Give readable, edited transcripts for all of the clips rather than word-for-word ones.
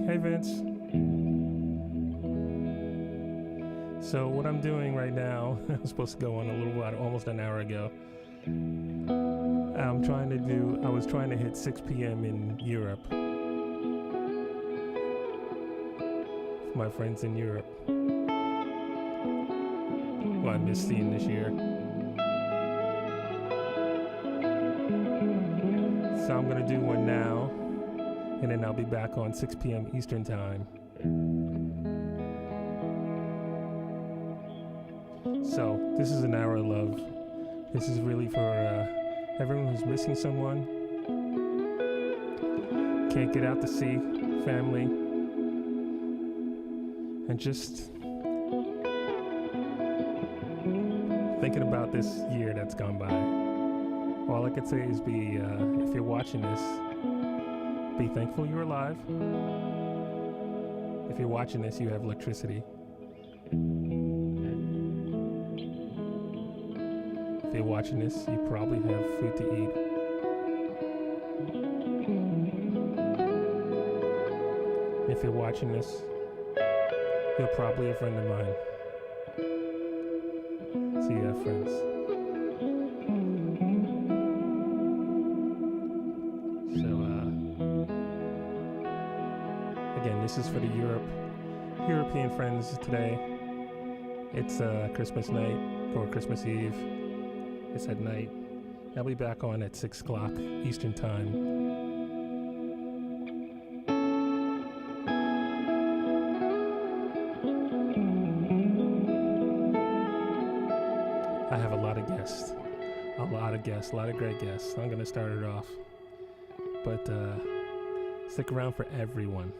Hey Vince. So what I'm doing right now, I was supposed to go on a little while, almost an hour ago. I was trying to hit 6 p.m. in Europe. For my friends in Europe, who I missed seeing this year. So I'm gonna do one now, and then I'll be back on 6 p.m. Eastern Time. So this is an hour of love. This is really for everyone who's missing someone, can't get out to see family, and just thinking about this year that's gone by. All I could say is if you're watching this, be thankful you're alive. If you're watching this, you have electricity. If you're watching this, you probably have food to eat. If you're watching this, you're probably a friend of mine. So you have friends. Again, this is for the European friends today. It's Christmas night or Christmas Eve. It's at night. I'll be back on at 6 o'clock Eastern Time. I have a lot of guests, a lot of great guests. I'm gonna start it off, but stick around for everyone.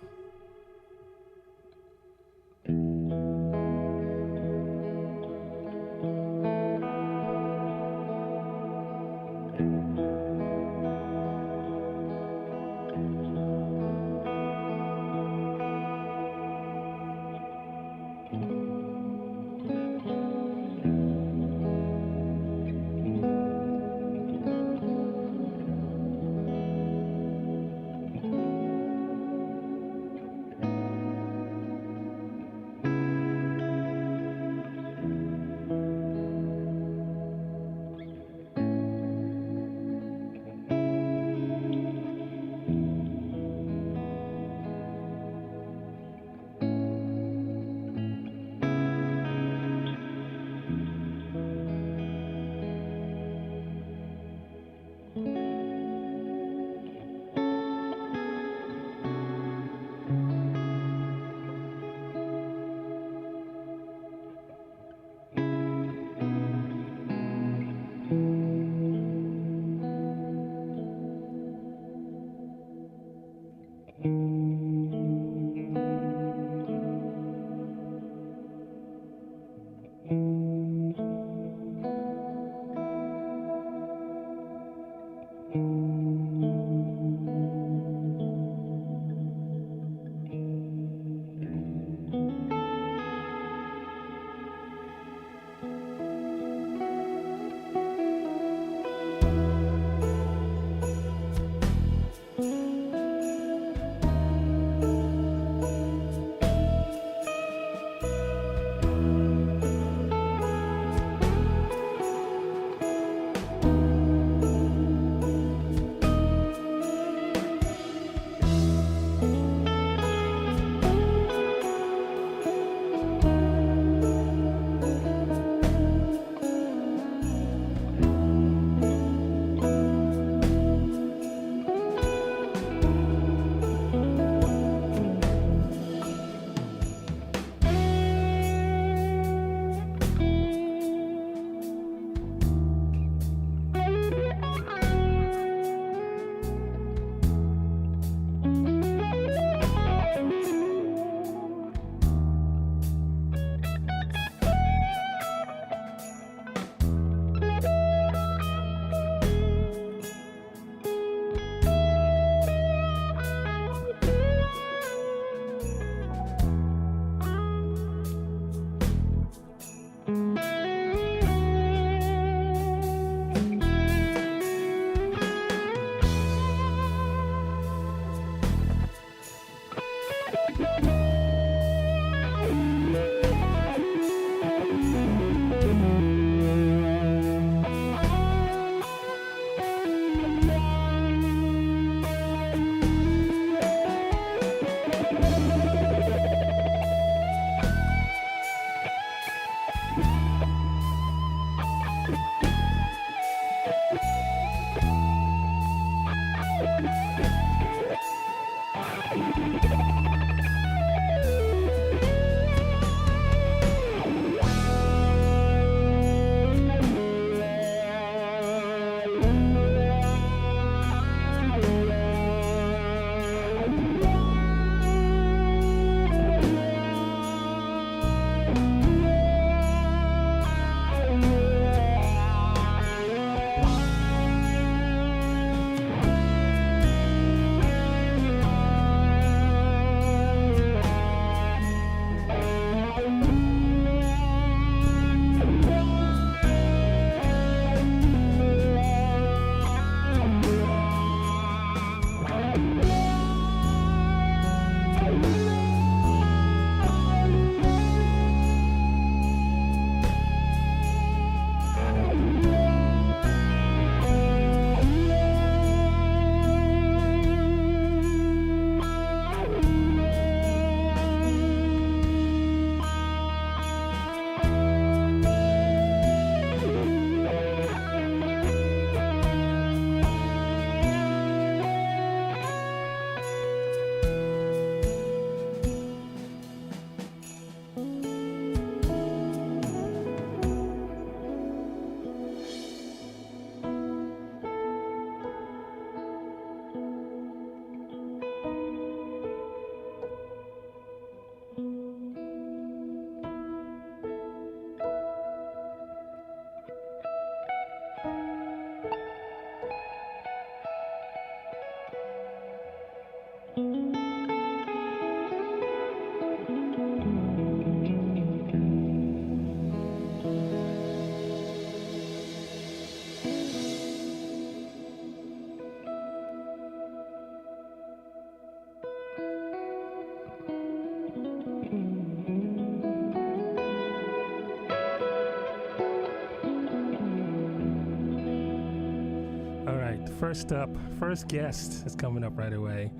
First guest is coming up right away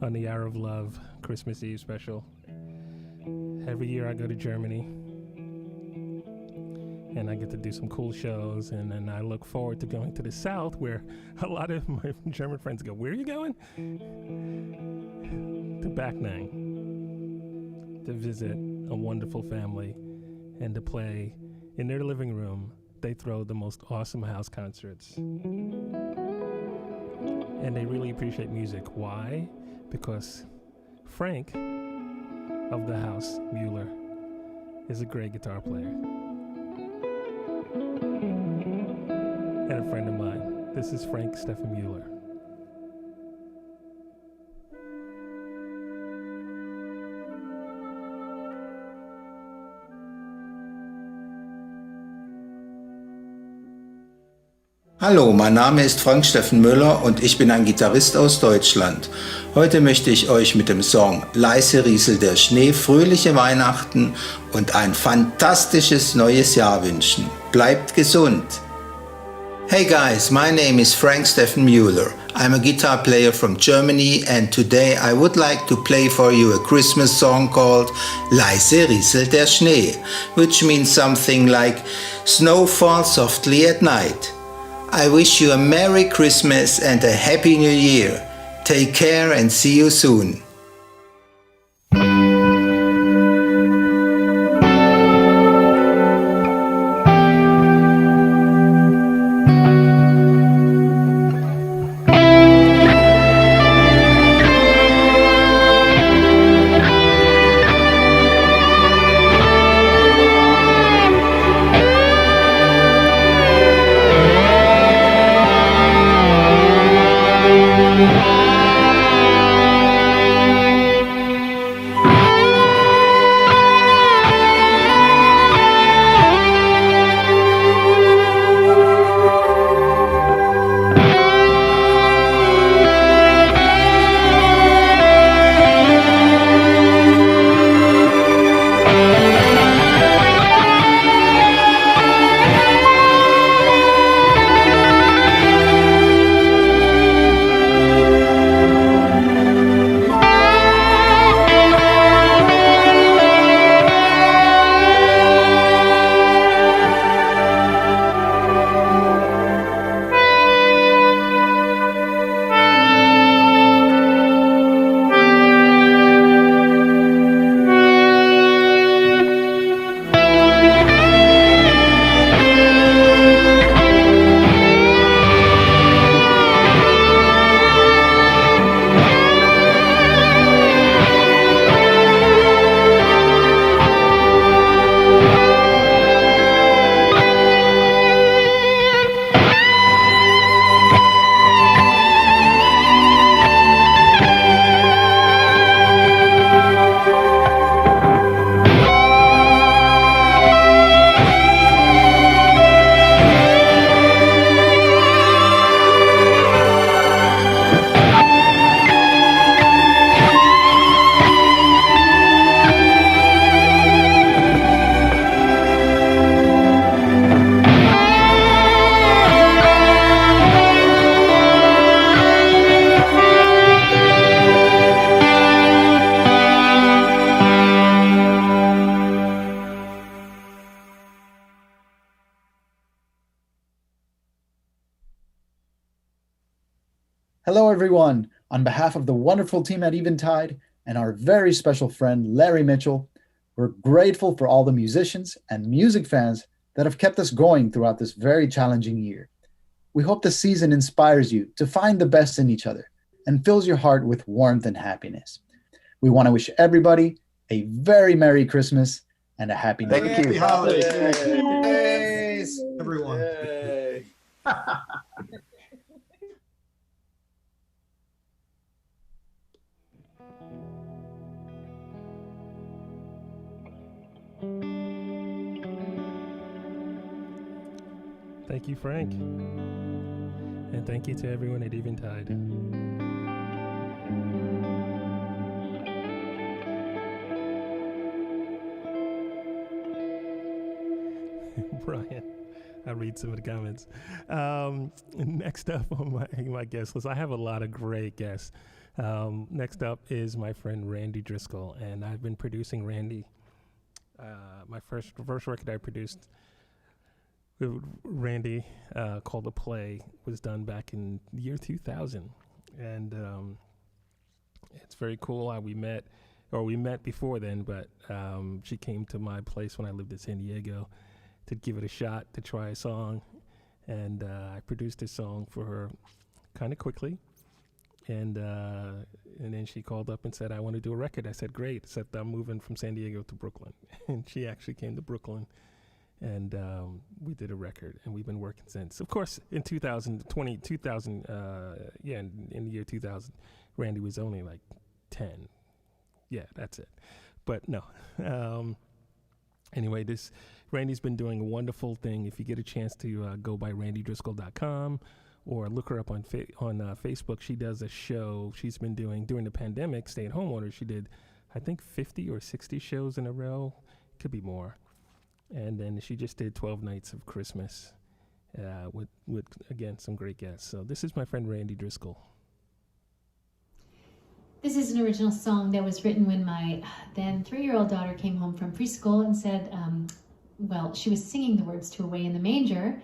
on the Hour of Love Christmas Eve special. Every year I go to Germany and I get to do some cool shows, and then I look forward to going to the South, where a lot of my German friends go, "Where are you going?" To Backnang, to visit a wonderful family and to play in their living room. They throw the most awesome house concerts. And they really appreciate music. Why? Because Frank of the house, Mueller, is a great guitar player. And a friend of mine. This is Frank Stefan Mueller. Hallo, mein Name ist Frank Steffen Müller und ich bin ein Gitarrist aus Deutschland. Heute möchte ich euch mit dem Song Leise rieselt der Schnee fröhliche Weihnachten und ein fantastisches neues Jahr wünschen. Bleibt gesund! Hey guys, my name is Frank Steffen Mueller. I'm a guitar player from Germany, and today I would like to play for you a Christmas song called Leise rieselt der Schnee, which means something like Snow falls softly at night. I wish you a Merry Christmas and a Happy New Year. Take care and see you soon. Hello, everyone. On behalf of the wonderful team at Eventide and our very special friend, Larry Mitchell, we're grateful for all the musicians and music fans that have kept us going throughout this very challenging year. We hope the season inspires you to find the best in each other and fills your heart with warmth and happiness. We want to wish everybody a very Merry Christmas and a Happy New Year. Happy holidays. Holidays, everyone. Yay. Thank you, Frank. And thank you to everyone at Eventide. Brian, I'll read some of the comments. Next up on my guest list, I have a lot of great guests. Next up is my friend Randy Driscoll, and I've been producing Randy. My first record I produced with Randy called The Play was done back in the year 2000. And it's very cool how we met before then, but she came to my place when I lived in San Diego to give it a shot, to try a song. And I produced a song for her kind of quickly. And then she called up and said, I want to do a record. I said, great, except I'm moving from San Diego to Brooklyn. And she actually came to Brooklyn. And we did a record, and we've been working since. Of course, in in the year 2000, Randy was only like 10. Yeah, that's it. But no. Anyway, Randy's been doing a wonderful thing. If you get a chance to go by randydriscoll.com or look her up on Facebook, she does a show she's been doing during the pandemic, stay-at-home orders. She did, I think, 50 or 60 shows in a row. Could be more. And then she just did 12 Nights of Christmas with again, some great guests. So this is my friend Randy Driscoll. This is an original song that was written when my then 3-year-old daughter came home from preschool and said, she was singing the words to Away in the Manger.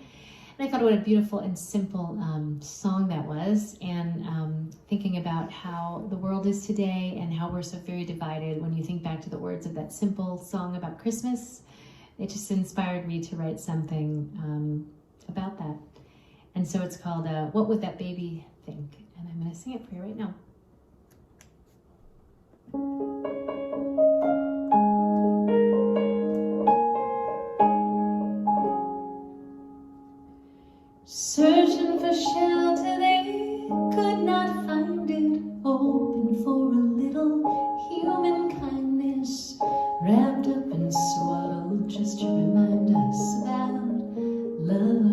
And I thought what a beautiful and simple song that was. And thinking about how the world is today and how we're so very divided when you think back to the words of that simple song about Christmas, it just inspired me to write something about that. And so it's called What Would That Baby Think? And I'm going to sing it for you right now. Searching for shelter, they could not find it. Hoping for a little human kindness, wrapped up and swaddled just to remind us about love.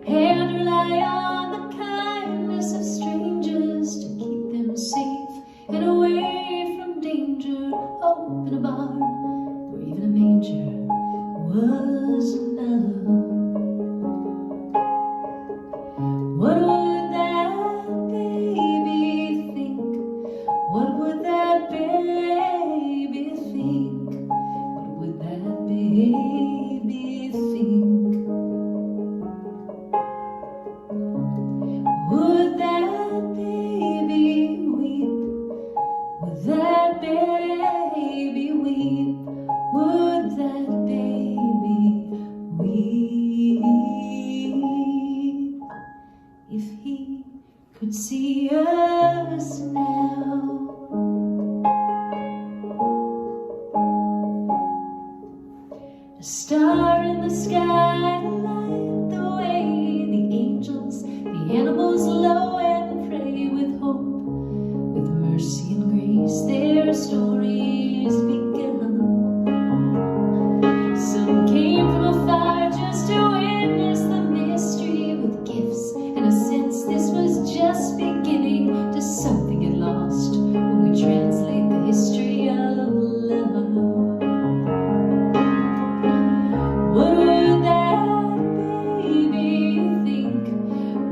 And rely on the kindness of strangers to keep them safe and away from danger. Hope in a barn or even a manger was enough. What would that baby think? What would that baby think? What would that baby think? Would that baby weep? Would that baby weep? Would that baby weep? If he could see us now. A star in the sky to light the way. The angels, the animals low and pray with hope, with mercy and grace. Their stories begun. Some came from afar just to witness the mystery with gifts and a sense this was just beginning to something get lost when we translate the history of love. What would that baby think?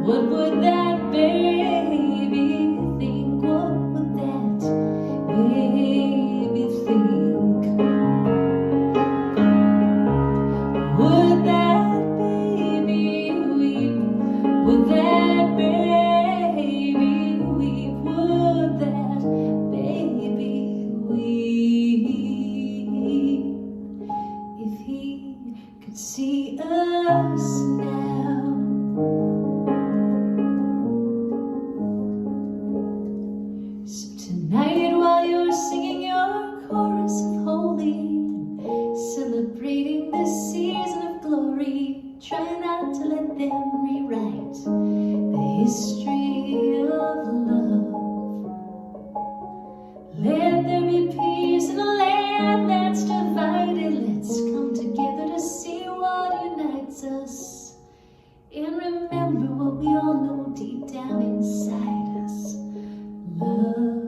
What would that baby think? What would that baby United while you're singing your chorus of holy, celebrating this season of glory. Try not to let them rewrite the history of love. Let there be peace in a land that's divided. Let's come together to see what unites us, and remember what we all know deep down inside us. Love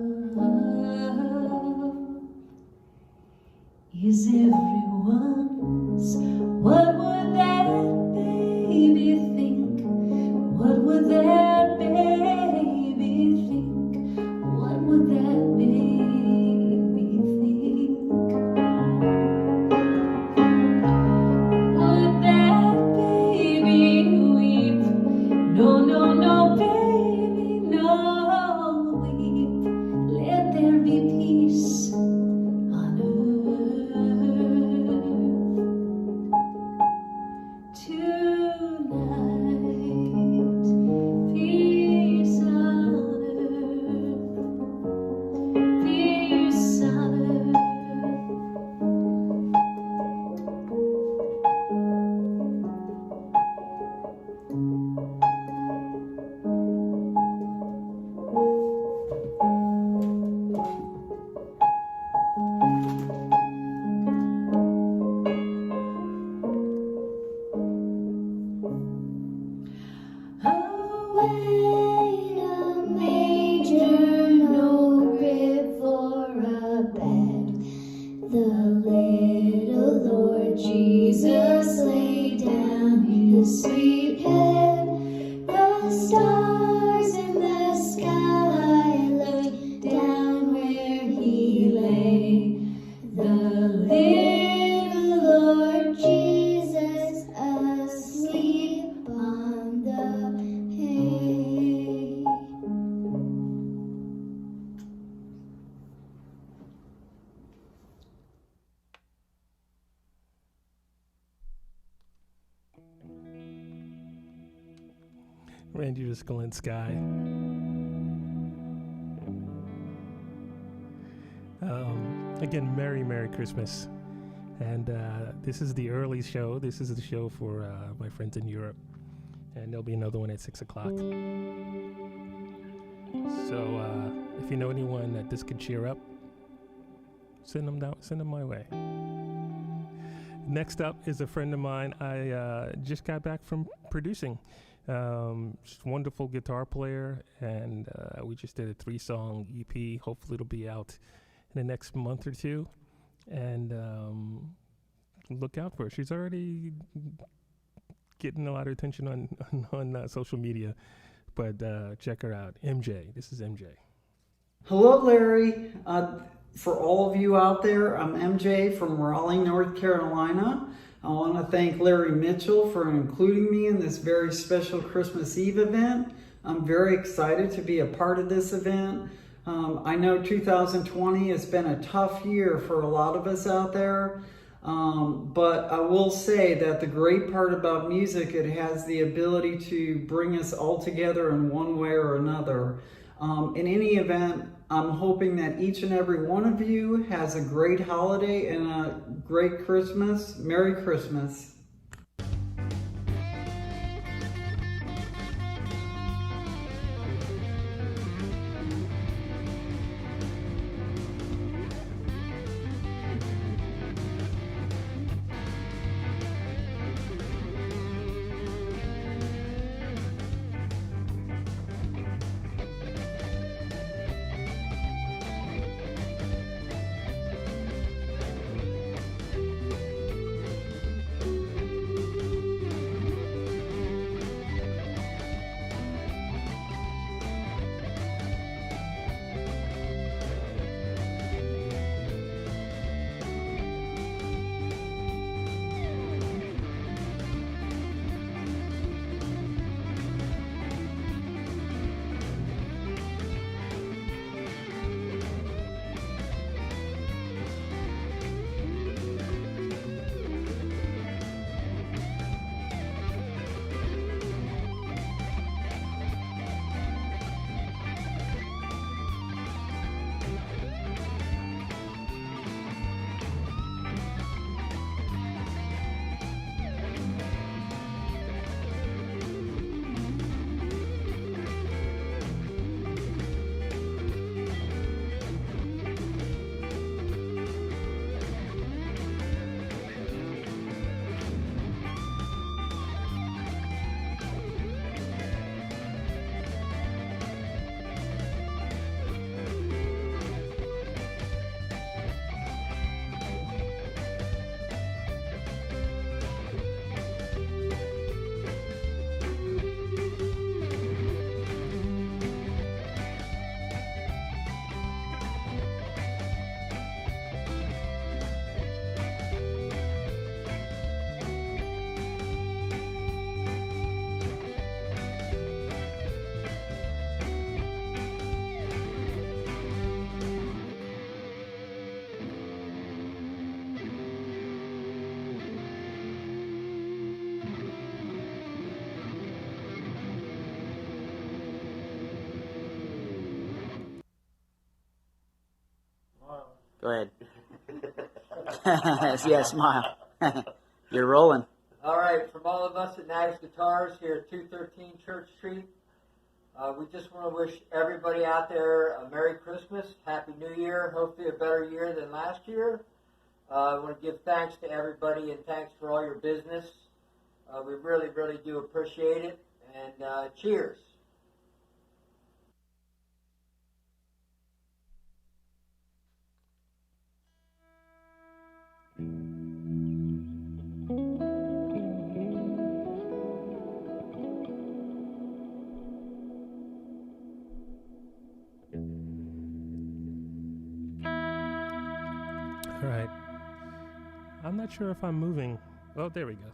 is everyone's. What would that baby think? What would that baby think? What would that baby think? Would that baby weep? No, no, no, baby, no weep. Let there be peace on earth tonight. Peace on earth. Peace on earth. Away a manger, no crib for a bed. The little Lord Jesus laid down his sweet head. The stars in the sky looked down where he lay. The little Lord Jesus asleep on the hay. Randy Sky. Again, Merry Christmas. And this is the early show. This is the show for my friends in Europe. And there'll be another one at 6 o'clock. So if you know anyone that this could cheer up, send them my way. Next up is a friend of mine I just got back from producing. She's a wonderful guitar player, and we just did a 3-song EP. Hopefully it'll be out in the next month or two. And look out for her. She's already getting a lot of attention on social media. But check her out. MJ. This is MJ. Hello, Larry. For all of you out there, I'm MJ from Raleigh, North Carolina. I want to thank Larry Mitchell for including me in this very special Christmas Eve event. I'm very excited to be a part of this event. I know 2020 has been a tough year for a lot of us out there, but I will say that the great part about music, it has the ability to bring us all together in one way or another. In any event, I'm hoping that each and every one of you has a great holiday and a great Christmas. Merry Christmas. Go ahead. Yeah, smile. You're rolling. All right, from all of us at Nags Guitars here at 213 Church Street, we just want to wish everybody out there a Merry Christmas, Happy New Year, hopefully a better year than last year. I want to give thanks to everybody and thanks for all your business. We really, really do appreciate it. And cheers. All right. I'm not sure if I'm moving. Oh, there we go.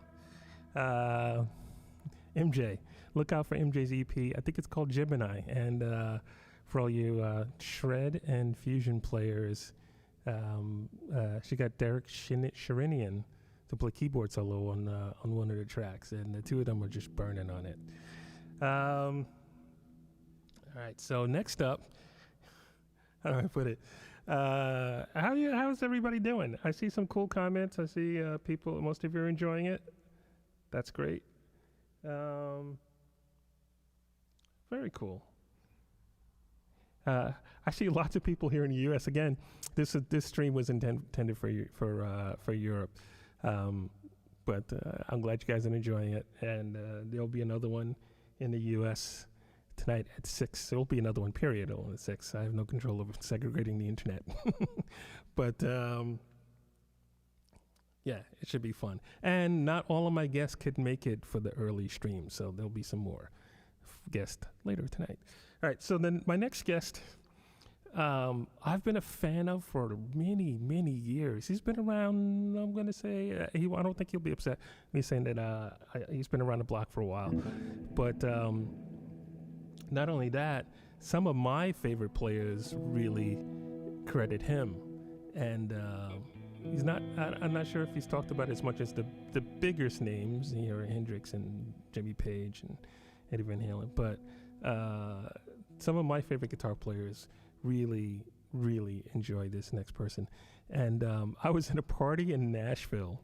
MJ. Look out for MJ's EP. I think it's called Gemini. And for all you shred and fusion players, she got Derek Sherinian to play keyboard solo on one of the tracks. And the two of them are just burning on it. All right. So next up, how do I put it? How's everybody doing? I see some cool comments. I see people, most of you are enjoying it. That's great. Very cool. I see lots of people here in the U.S. Again, this stream was intended for Europe, but I'm glad you guys are enjoying it. And there'll be another one in the U.S. tonight at 6. There'll be another one, period, at 6. I have no control over segregating the internet. But, yeah, it should be fun. And not all of my guests could make it for the early stream, so there'll be some more guests later tonight. All right, so then my next guest, I've been a fan of for many, many years. He's been around, I'm going to say, I don't think he'll be upset me saying that he's been around the block for a while. But not only that, some of my favorite players really credit him. And he's not, I'm not sure if he's talked about as much as the biggest names, Hendrix and Jimmy Page and Eddie Van Halen. But some of my favorite guitar players really, really enjoy this next person. And I was in a party in Nashville,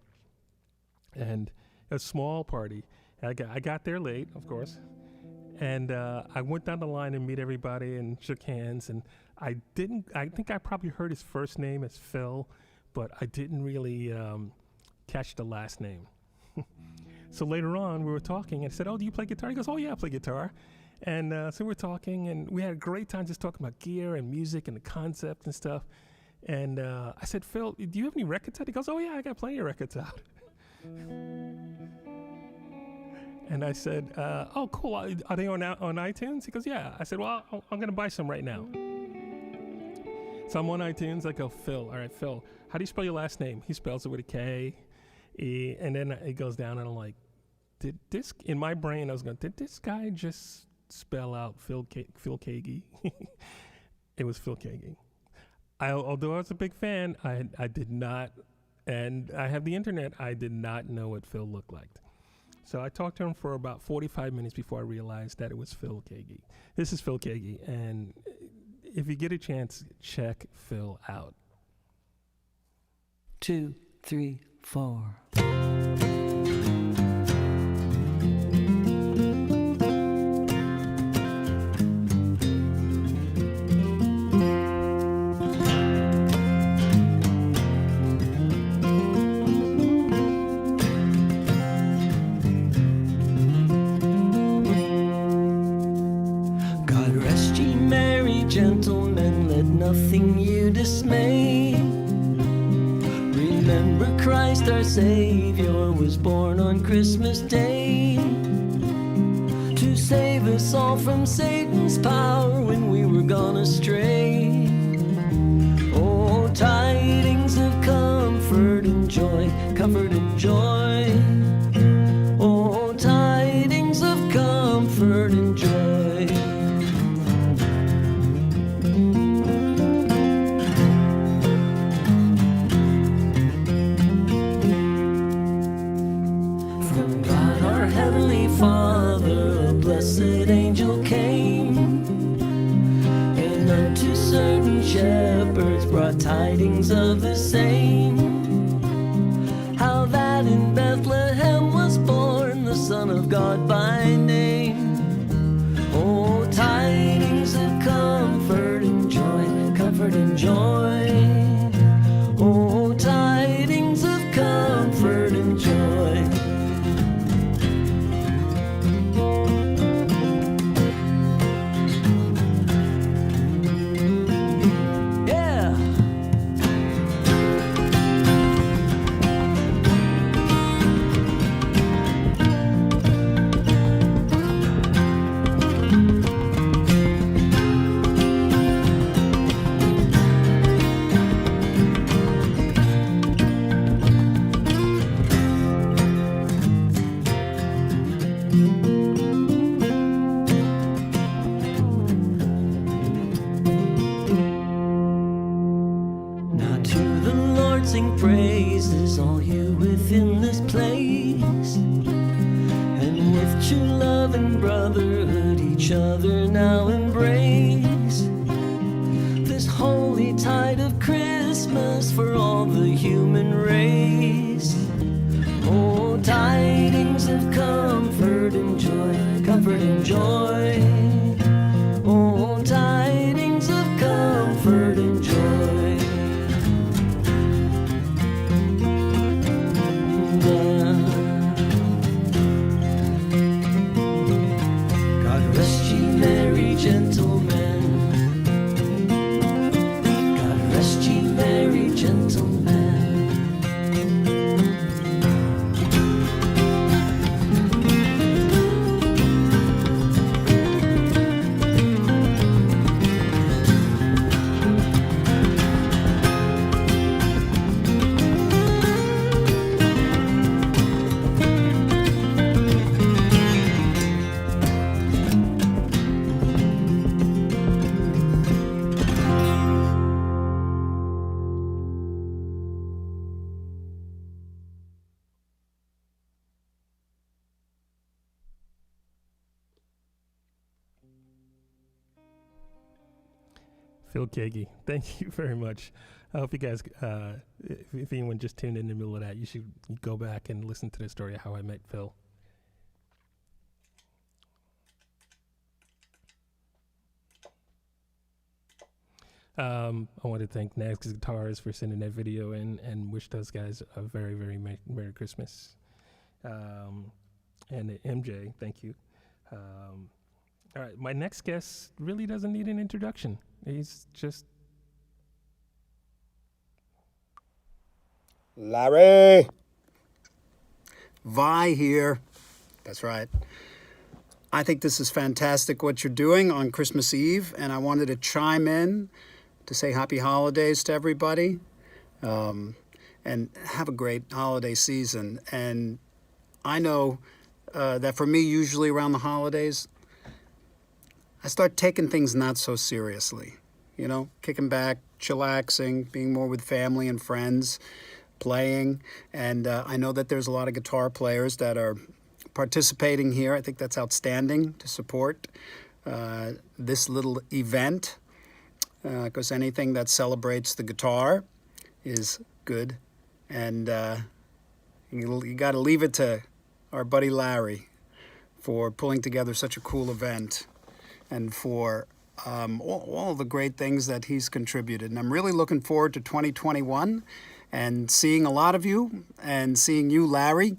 and a small party. I got there late, of course. And I went down the line and meet everybody and shook hands. And I think I probably heard his first name as Phil, but I didn't really catch the last name. So later on, we were talking, and I said, "Oh, do you play guitar?" He goes, "Oh, yeah, I play guitar." And so we're talking, and we had a great time just talking about gear and music and the concept and stuff. And I said, "Phil, do you have any records out?" He goes, "Oh, yeah, I got plenty of records out." And I said, "Oh, cool. Are they on iTunes?" He goes, "Yeah." I said, "Well, I'm going to buy some right now." So I'm on iTunes. I go, "Phil, all right, Phil, how do you spell your last name?" He spells it with a K. And then it goes down, and I'm like, in my brain, I was going, did this guy just spell out Phil Kagi? It was Phil Kagi. Although I was a big fan, I did not, and I have the internet, I did not know what Phil looked like. So I talked to him for about 45 minutes before I realized that it was Phil Kagi. This is Phil Kagi, and if you get a chance, check Phil out. 2, 3, 4. God rest ye merry gentlemen, let nothing you dismay. Remember Christ our Savior was born on Christmas Day to save us all from Satan's power when we were gone astray. Oh, tidings of comfort and joy, comfort and joy. Oh, tidings of comfort and joy. Father, a blessed angel came, and unto serve shepherds brought tidings of the same, how that in Bethlehem was born the Son of God by name. Oh, tidings of comfort and joy, comfort and joy. Oh, tidings of comfort and joy. Yeah. Now to the Lord sing praises, all you within this place, and with true love and brotherhood each other now embrace this holy tide of Christmas for all the human race. Oh, tidings of comfort and joy, comfort and joy. Oh, tidings of comfort and joy. God rest ye merry gentlemen. God rest ye merry gentlemen. Phil Kagi, thank you very much. I hope you guys, if anyone just tuned in the middle of that, you should go back and listen to the story of how I met Phil. I want to thank Nags Guitars for sending that video in and wish those guys a very, very Merry Christmas. And MJ, thank you. All right, my next guest really doesn't need an introduction. He's just... Larry! Vi here. That's right. I think this is fantastic what you're doing on Christmas Eve, and I wanted to chime in to say happy holidays to everybody, and have a great holiday season. And I know that for me, usually around the holidays, I start taking things not so seriously, you know, kicking back, chillaxing, being more with family and friends, playing. And I know that there's a lot of guitar players that are participating here. I think that's outstanding to support this little event, because anything that celebrates the guitar is good. And you got to leave it to our buddy Larry for pulling together such a cool event, and for all the great things that he's contributed. And I'm really looking forward to 2021 and seeing a lot of you, and seeing you, Larry,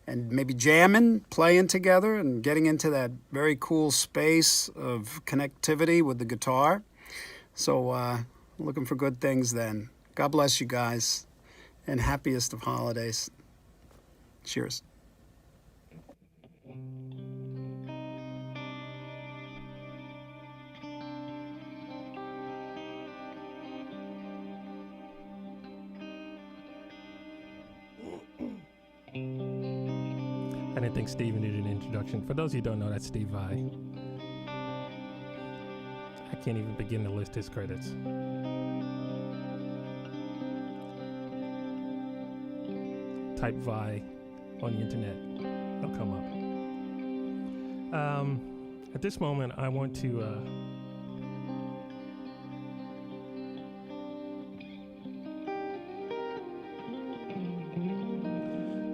and maybe jamming, playing together, and getting into that very cool space of connectivity with the guitar. So looking for good things then. God bless you guys, and happiest of holidays. Cheers. I didn't think Steven needed an introduction. For those of you who don't know, that's Steve Vai. I can't even begin to list his credits. Type Vi on the internet. They'll come up. At this moment, I want to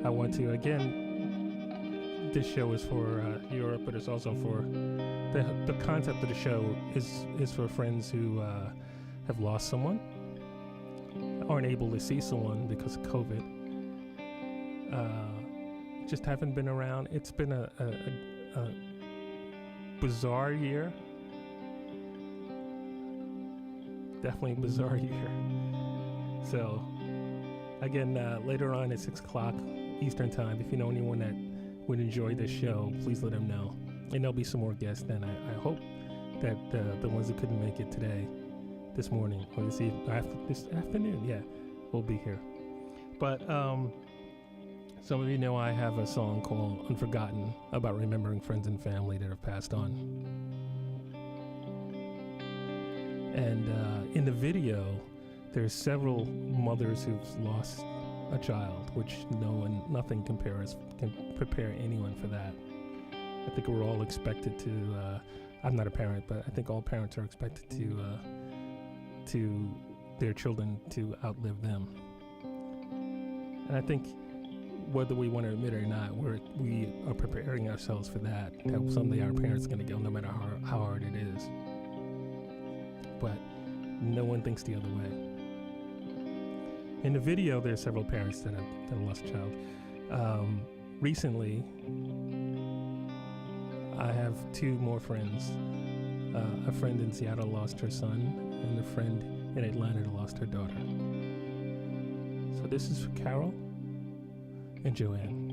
I want to, again, this show is for Europe, but it's also for the concept of the show is for friends who have lost someone, aren't able to see someone because of COVID, just haven't been around. It's been a bizarre year. Definitely a bizarre year. So, again, later on at 6 o'clock Eastern Time, if you know anyone that would enjoy this show, please let them know. And there'll be some more guests then. I hope that the ones that couldn't make it today, this morning, or this afternoon, yeah, will be here. But some of you know I have a song called Unforgotten about remembering friends and family that have passed on. And in the video, there's several mothers who've lost a child, which nothing can prepare anyone for that. I think we're all expected to, I'm not a parent, but I think all parents are expected to their children to outlive them. And I think whether we want to admit it or not, we are preparing ourselves for that someday our parents are going to go, no matter how hard it is. But no one thinks the other way. In the video, there are several parents that have lost a child. Recently, I have two more friends. A friend in Seattle lost her son, and a friend in Atlanta lost her daughter. So this is for Carol and Joanne.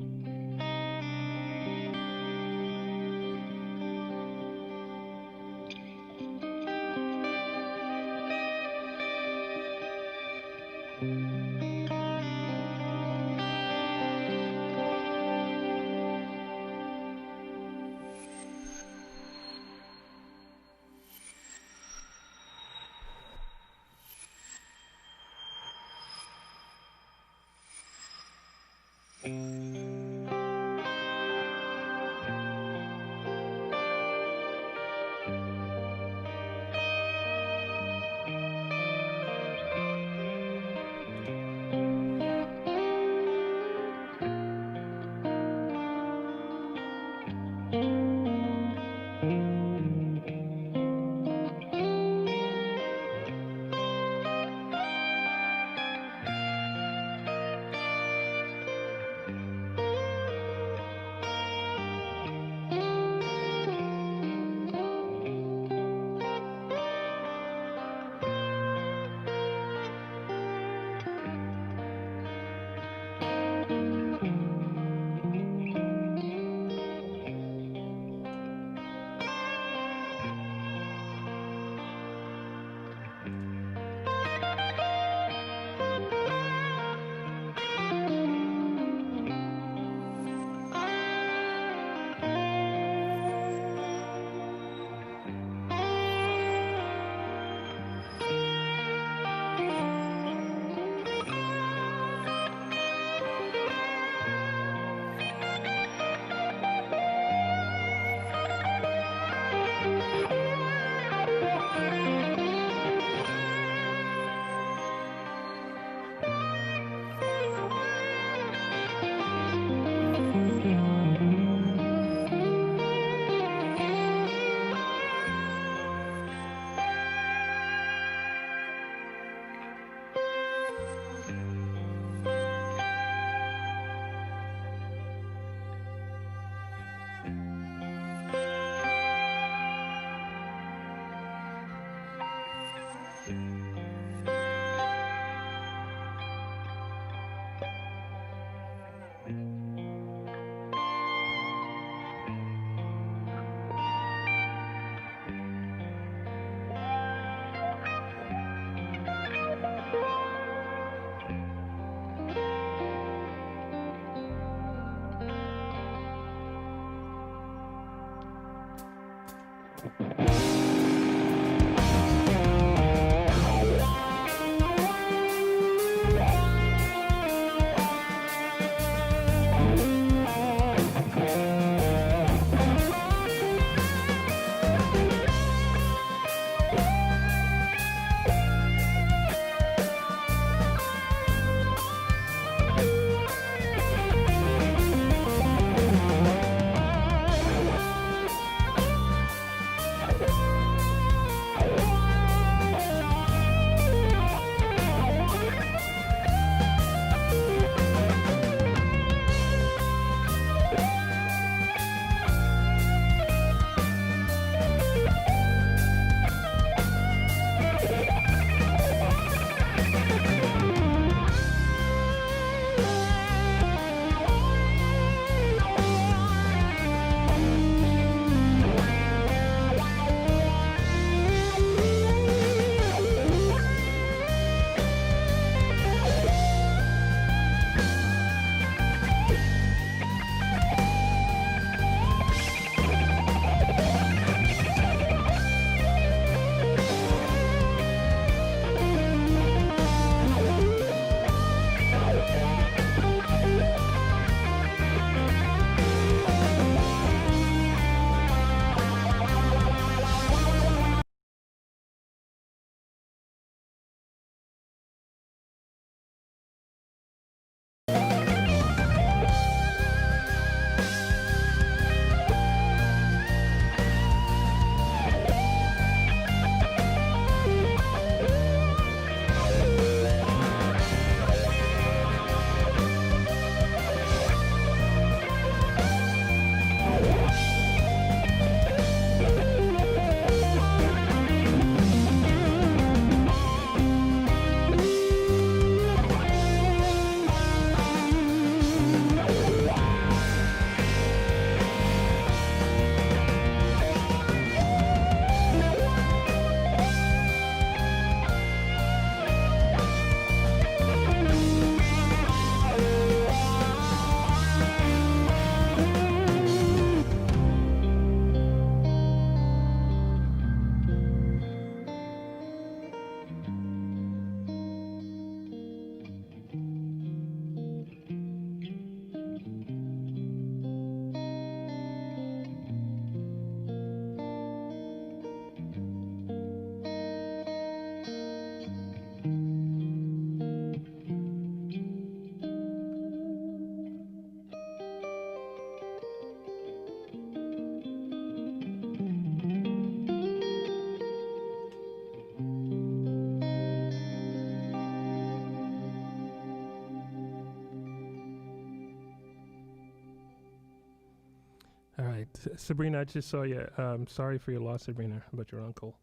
right. Sabrina, I just saw you. Sorry for your loss, Sabrina, about your uncle.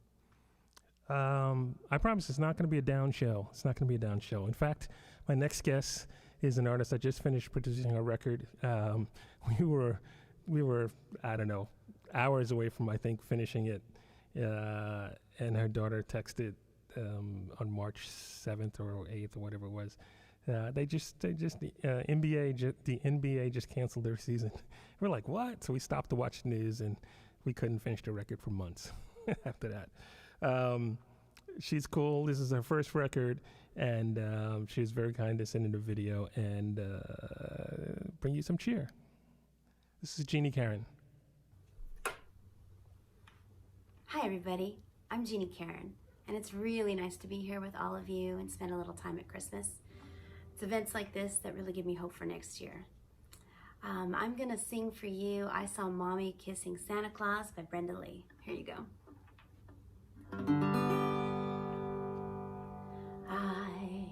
I promise it's not going to be a down show. It's not going to be a down show. In fact, my next guest is an artist. I just finished producing a record. We were, I don't know, hours away from, I think, finishing it. And her daughter texted on March 7th or 8th or whatever it was. The NBA just canceled their season. We're like, what? So we stopped to watch the news, and we couldn't finish the record for months after that. She's cool. This is her first record, and she was very kind to send in a video and bring you some cheer. This is Jeannie Karen. Hi everybody, I'm Jeannie Karen, and it's really nice to be here with all of you and spend a little time at Christmas. It's events like this that really give me hope for next year. I'm gonna sing for you I Saw Mommy Kissing Santa Claus by Brenda Lee. Here you go. I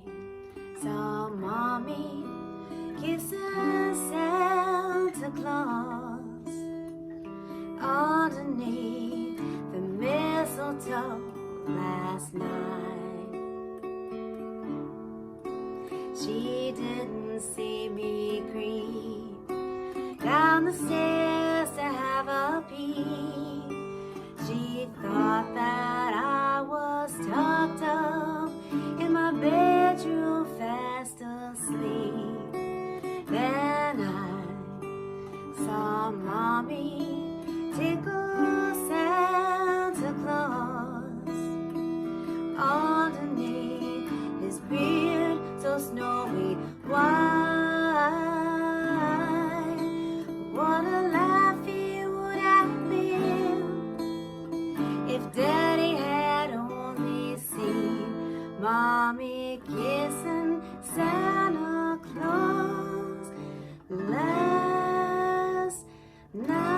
saw Mommy kissing Santa Claus underneath the mistletoe last night. She didn't see me creep down the stairs to have a peek. She thought that I was tucked up in my bedroom fast asleep. Then I saw Mommy tickle Santa Claus underneath his beard so snowy white. What a laugh he would have been if Daddy had only seen Mommy kissing Santa Claus last night.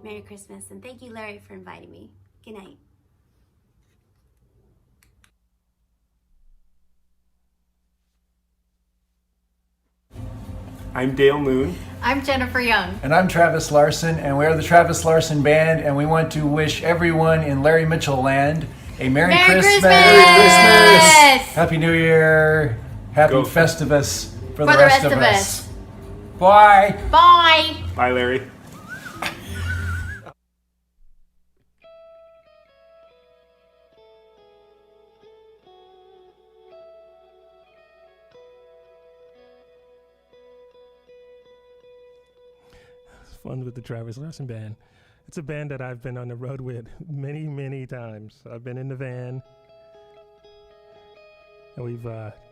Merry Christmas, and thank you, Larry, for inviting me. Good night. I'm Dale Moon. I'm Jennifer Young. And I'm Travis Larson, and we're the Travis Larson Band, and we want to wish everyone in Larry Mitchell land a Merry Christmas! Merry Christmas! Happy New Year! Happy Go. Festivus for the rest of us. Bye! Bye! Bye, Larry. Fun with the Travis Larson Band. It's a band that I've been on the road with many, many times. I've been in the van, and we've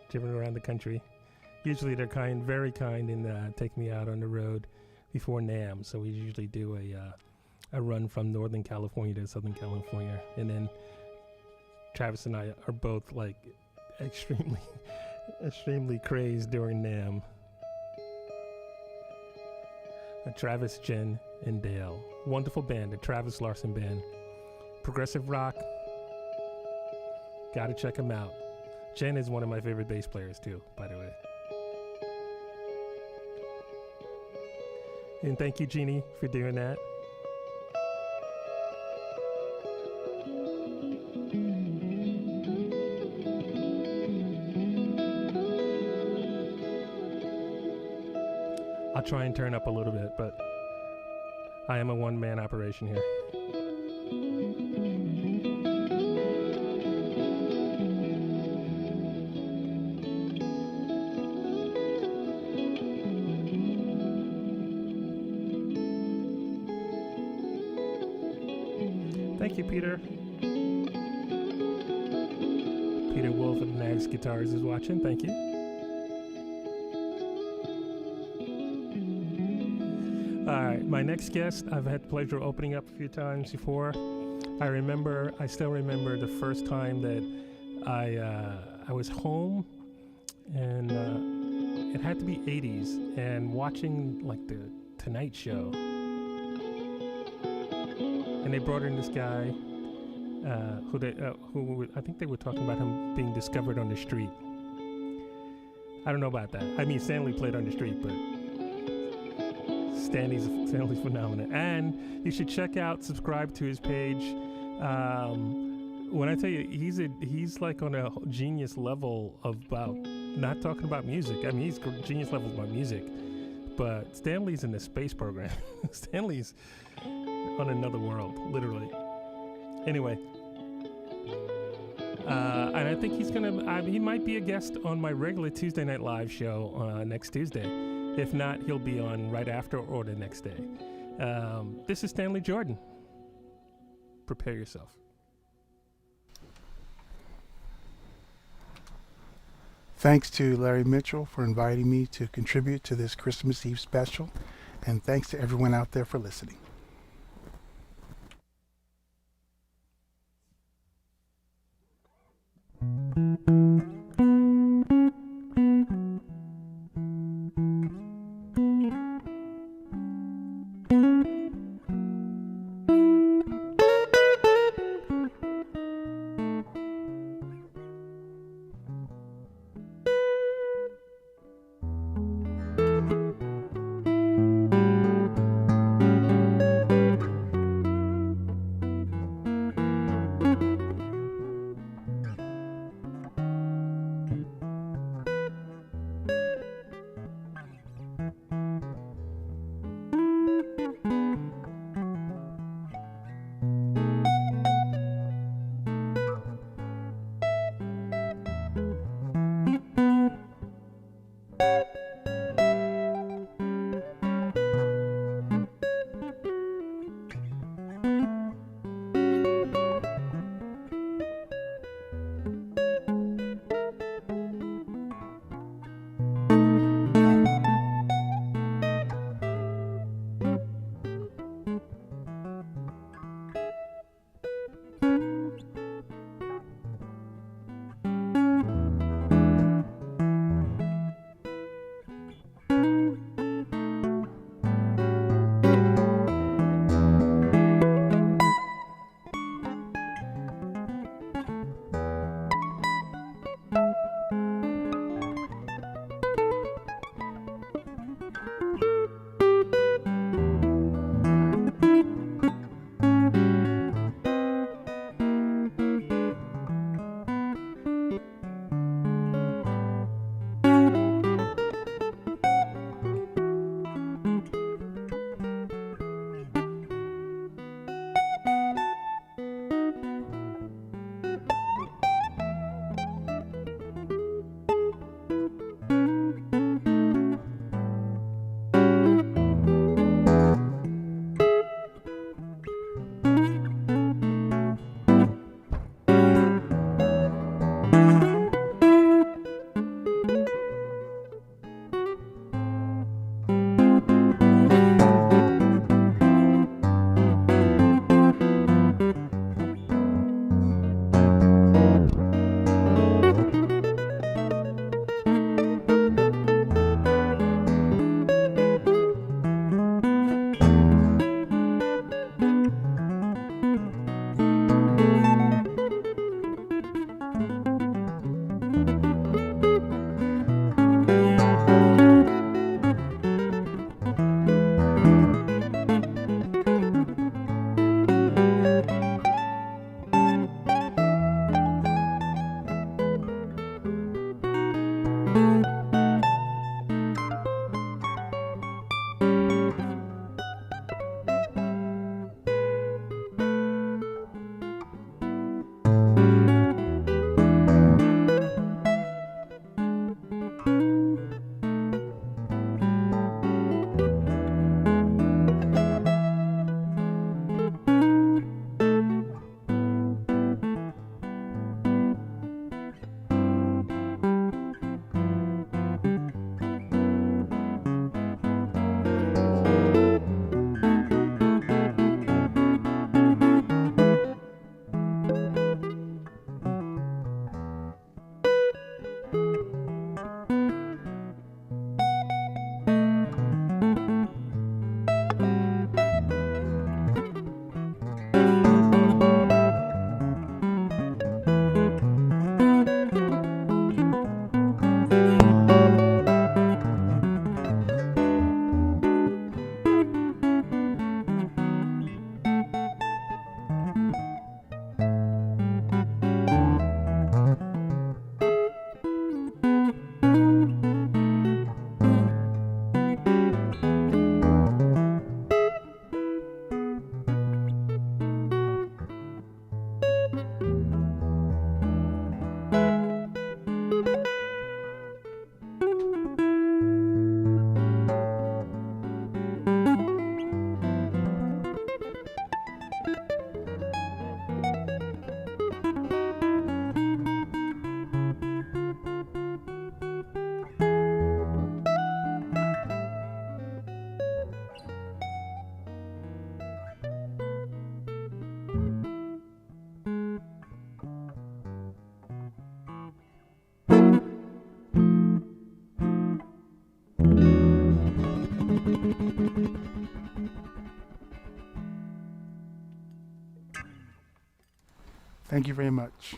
driven around the country. Usually they're very kind, and take me out on the road before NAMM. So we usually do a run from Northern California to Southern California, and then Travis and I are both like extremely crazed during NAMM. Travis, Jen, and Dale. Wonderful band, the Travis Larson Band. Progressive rock. Gotta check them out. Jen is one of my favorite bass players too, by the way. And thank you, Jeannie, for doing that. I'll try and turn up a little bit, but I am a one-man operation here. Thank you, Peter. Peter Wolf of Nags Guitars is watching. Thank you. All right, my next guest, I've had the pleasure of opening up a few times before. I still remember the first time that I was home, and it had to be 80s, and watching like the Tonight Show. And they brought in this guy, who I think they were talking about him being discovered on the street. I don't know about that. I mean, Stanley played on the street, but Stanley's phenomenal. And you should subscribe to his page. When I tell you, he's like on a genius level about not talking about music. I mean, he's genius level about music, but Stanley's in the space program. Stanley's on another world, literally. Anyway, and I think he might be a guest on my regular Tuesday Night Live show next Tuesday. If not, he'll be on right after or the next day. This is Stanley Jordan. Prepare yourself. Thanks to Larry Mitchell for inviting me to contribute to this Christmas Eve special, and thanks to everyone out there for listening. Thank you very much.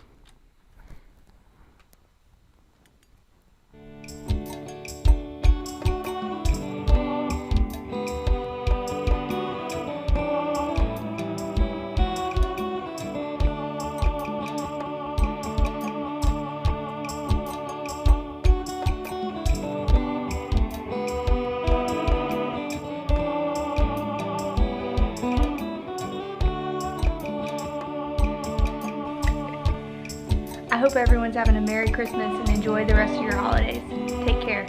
I hope everyone's having a Merry Christmas and enjoy the rest of your holidays. Take care.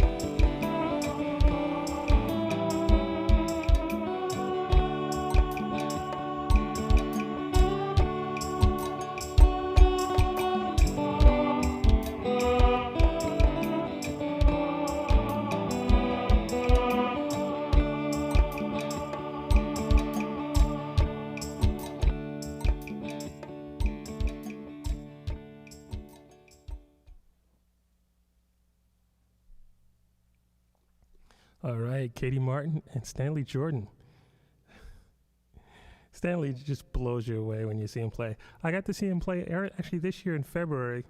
All right, Katie Martin and Stanley Jordan. Stanley just blows you away when you see him play. I got to see him play actually this year in February,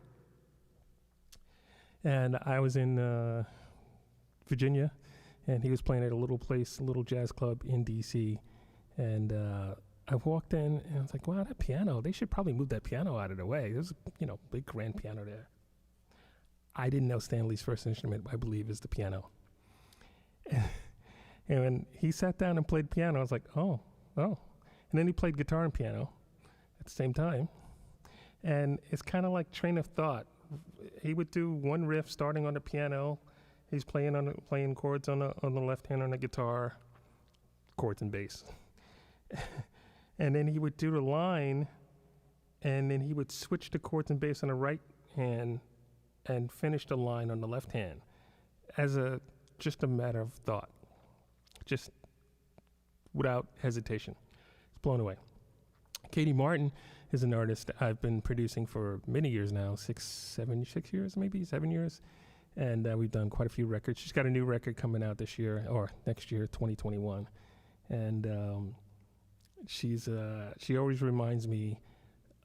and I was in Virginia, and he was playing at a little jazz club in D.C., and I walked in, and I was like, wow, that piano, they should probably move that piano out of the way. There's a big grand piano there. I didn't know Stanley's first instrument, I believe, is the piano. And when he sat down and played piano, I was like, oh. And then he played guitar and piano at the same time. And it's kind of like train of thought. He would do one riff starting on the piano. He's playing chords on the left hand on the guitar, chords and bass. And then he would do the line, and then he would switch to chords and bass on the right hand and finish the line on the left hand as just a matter of thought, just without hesitation. It's blown away. Katie Martin is an artist I've been producing for many years now, 7 years. And we've done quite a few records. She's got a new record coming out this year, or next year, 2021. And she always reminds me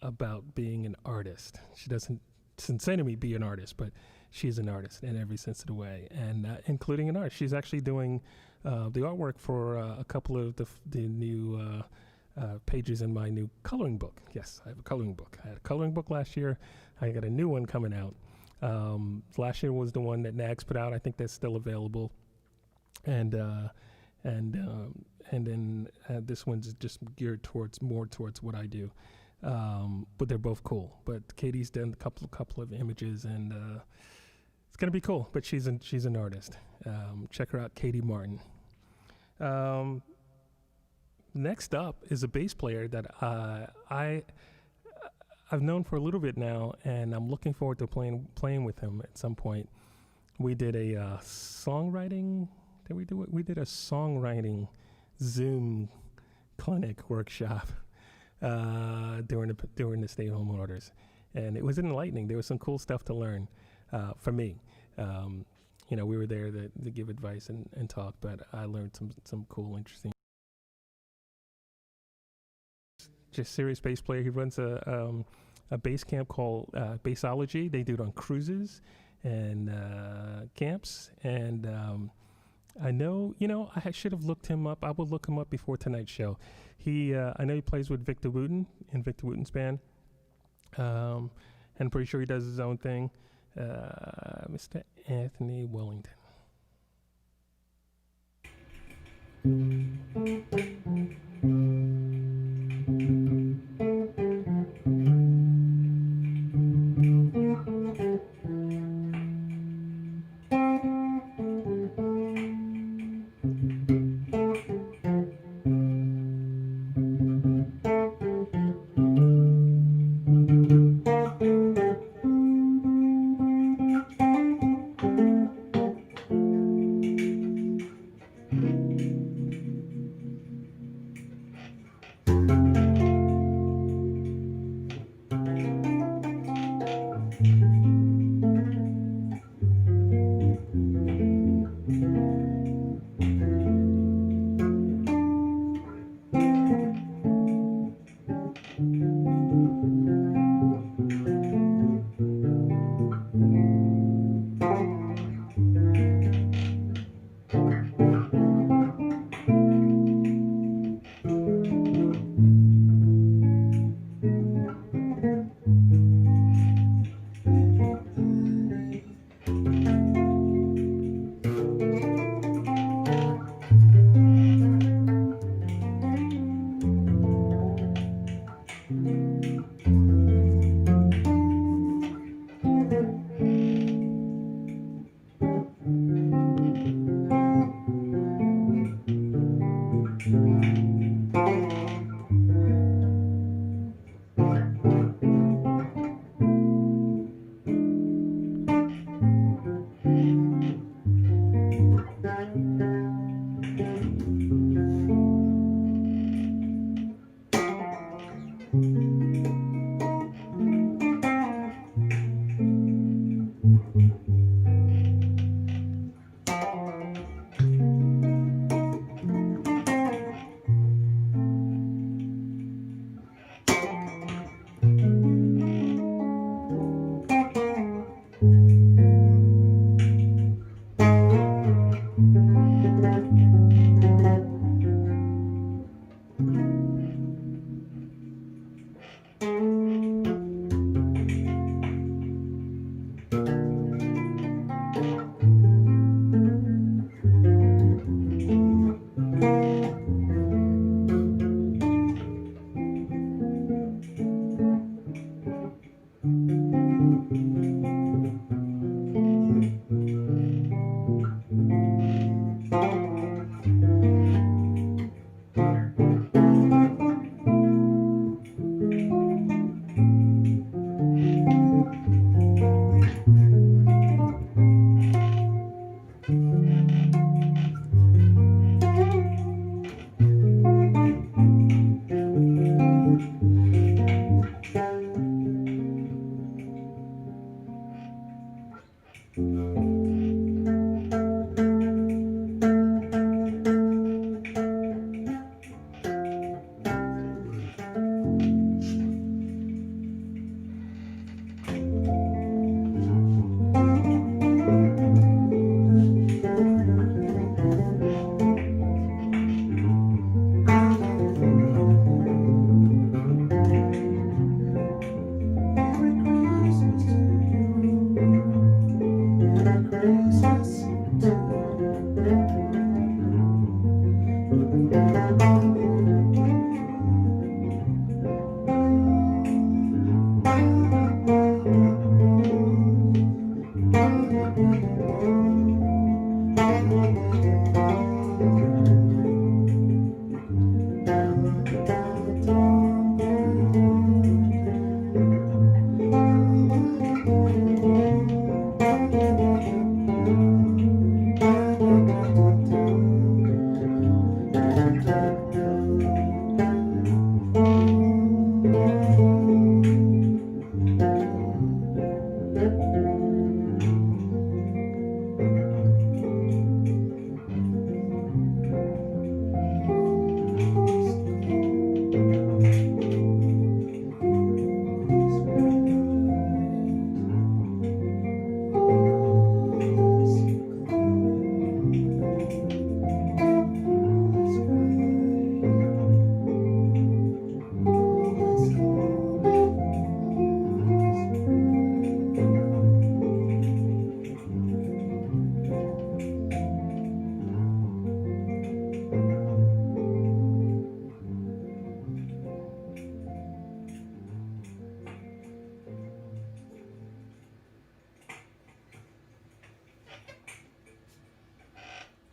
about being an artist. She doesn't say to me, be an artist, but she's an artist in every sense of the way, and including an art. She's actually doing the artwork for a couple of the new pages in my new coloring book. Yes, I have a coloring book. I had a coloring book last year. I got a new one coming out. Last year was the one that Nags put out. I think that's still available. And then this one's just geared more towards what I do. But they're both cool. But Katie's done a couple of images, and it's gonna be cool. But she's an artist. Check her out, Katie Martin. Next up is a bass player that I've known for a little bit now, and I'm looking forward to playing with him at some point. We did a songwriting. Did we do it? We did a songwriting Zoom clinic workshop during the stay-at-home orders, and it was enlightening. There was some cool stuff to learn for me. We were there to give advice and talk, but I learned some cool, interesting. Just serious bass player. He runs a bass camp called Bassology. They do it on cruises and camps, and I know, I should have looked him up. I will look him up before tonight's show. I know he plays with Victor Wooten in Victor Wooten's band. And I'm pretty sure he does his own thing. Mr. Anthony Wellington.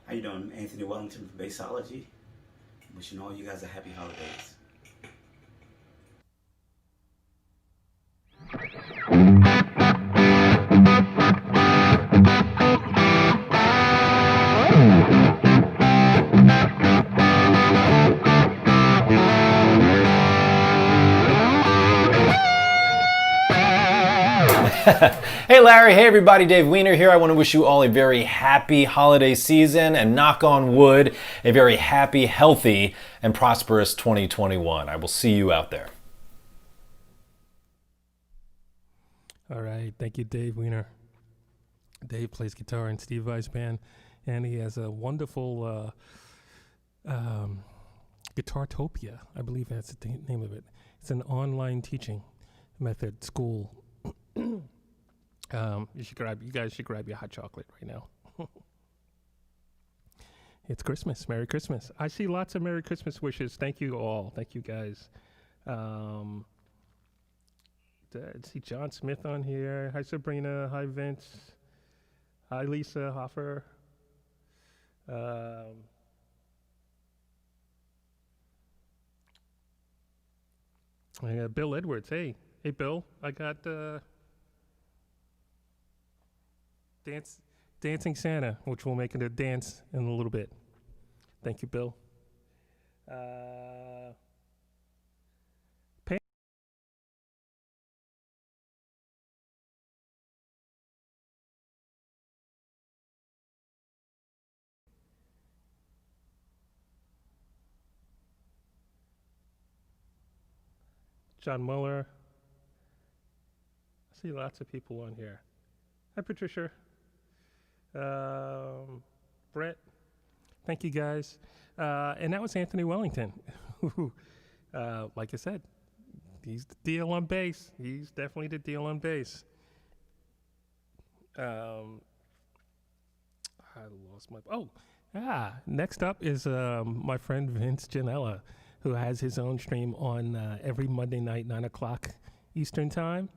How you doing? Anthony Wellington from Bassology. Wishing all you guys a happy holidays. Hey Larry, hey everybody, Dave Weiner here. I want to wish you all a very happy holiday season and knock on wood, a very happy, healthy, and prosperous 2021. I will see you out there. All right, thank you, Dave Weiner. Dave plays guitar in Steve Vai's band, and he has a wonderful Guitartopia, I believe that's the name of it. It's an online teaching method school. You guys should grab your hot chocolate right now. It's Christmas. Merry Christmas. I see lots of Merry Christmas wishes. Thank you all. Thank you guys. I see John Smith on here. Hi Sabrina. Hi Vince. Hi Lisa Hoffer. I got Bill Edwards. Hey Bill. I got Dancing Santa, which we'll make it a dance in a little bit. Thank you, Bill. John Muller. I see lots of people on here. Hi, Patricia. Brett. Thank you, guys. And that was Anthony Wellington. Like I said, he's the deal on bass. He's definitely the deal on bass. I lost my... next up is my friend Vince Janella, who has his own stream on every Monday night, 9 o'clock Eastern Time.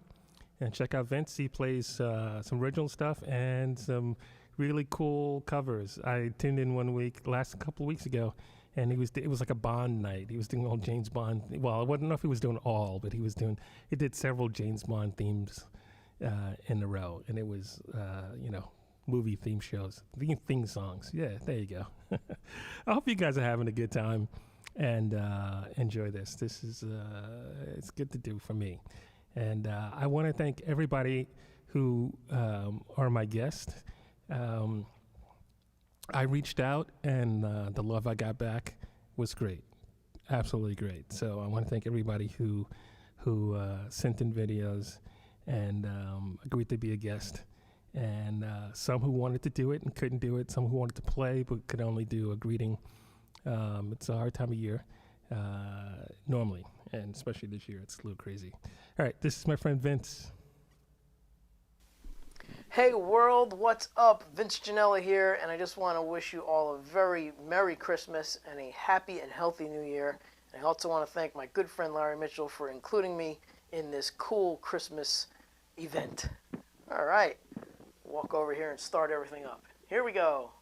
And check out Vince. He plays some original stuff and some really cool covers. I tuned in one week, last couple of weeks ago, and it was like a Bond night. He was doing all James Bond. Well, I don't know if he was doing all, but he did several James Bond themes in a row, and it was movie theme shows, theme songs. Yeah, there you go. I hope you guys are having a good time and enjoy this. This is it's good to do for me. And I want to thank everybody who are my guests. I reached out, and the love I got back was great, absolutely great. So I want to thank everybody who sent in videos and agreed to be a guest, and some who wanted to do it and couldn't do it, some who wanted to play but could only do a greeting. It's a hard time of year normally, and especially this year, it's a little crazy. All right, this is my friend Vince. Hey world, what's up? Vince Janella here, and I just want to wish you all a very Merry Christmas and a happy and healthy New Year. And I also want to thank my good friend Larry Mitchell for including me in this cool Christmas event. All right, walk over here and start everything up. Here we go.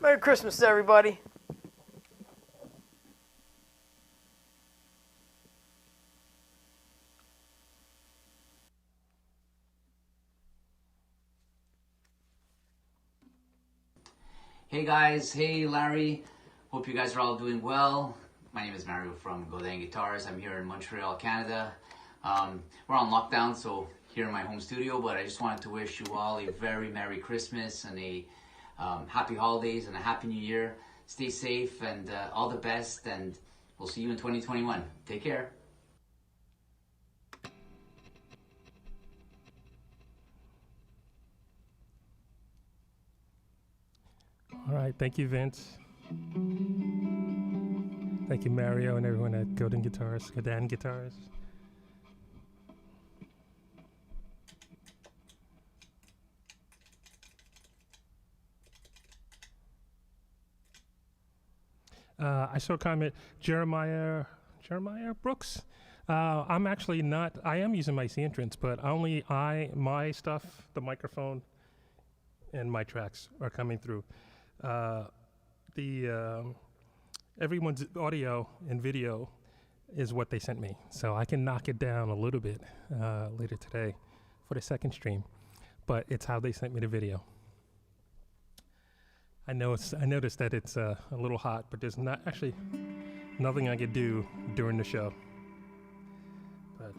Merry Christmas, everybody. Hey guys, hey Larry. Hope you guys are all doing well. My name is Mario from Godin Guitars. I'm here in Montreal, Canada. We're on lockdown, so here in my home studio, but I just wanted to wish you all a very Merry Christmas and a happy holidays and a happy new year. Stay safe and all the best, and we'll see you in 2021. Take care. All right, thank you, Vince. Thank you, Mario, and everyone at Godin Guitars. I saw a comment, Jeremiah Brooks. I'm actually not. I am using my C entrance, but my stuff, the microphone, and my tracks are coming through. Everyone's audio and video is what they sent me, so I can knock it down a little bit later today for the second stream, but it's how they sent me the video. I noticed that it's a little hot, but there's nothing I could do during the show. But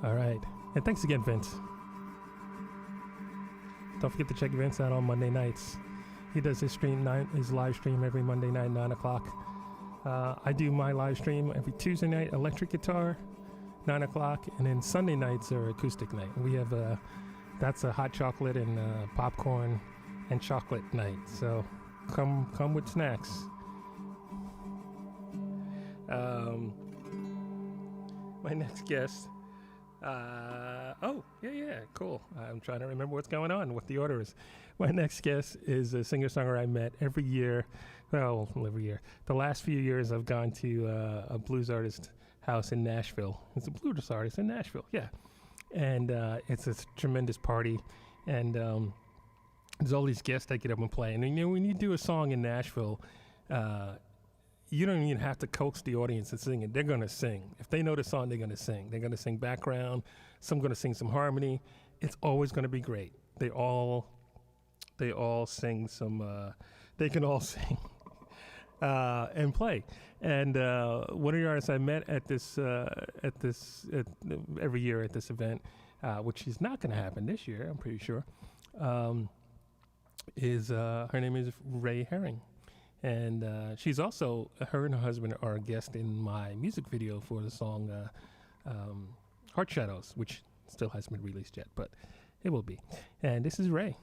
All right. And thanks again, Vince. Don't forget to check Vince out on Monday nights. He does his live stream every Monday night, 9 o'clock. I do my live stream every Tuesday night, electric guitar, 9 o'clock. And then Sunday nights are acoustic night. We have that's a hot chocolate and popcorn and chocolate night. So come with snacks. My next guest. Cool. I'm trying to remember what's going on, what the order is. My next guest is a singer-songwriter I met every year. Well, every year. The last few years I've gone to a blues artist house in Nashville. It's a blues artist in Nashville, yeah. And it's a tremendous party. And there's all these guests that get up and play. And when you do a song in Nashville, you don't even have to coax the audience to sing it. They're going to sing. If they know the song, they're going to sing. They're going to sing background. Some going to sing some harmony. It's always going to be great. They all sing some. They can all sing and play. And one of the artists I met at every year at this event, which is not going to happen this year, I'm pretty sure, is her name is Ray Herring. And she's also, her and her husband are a guest in my music video for the song Heart Shadows, which still hasn't been released yet, but it will be. And this is Ray.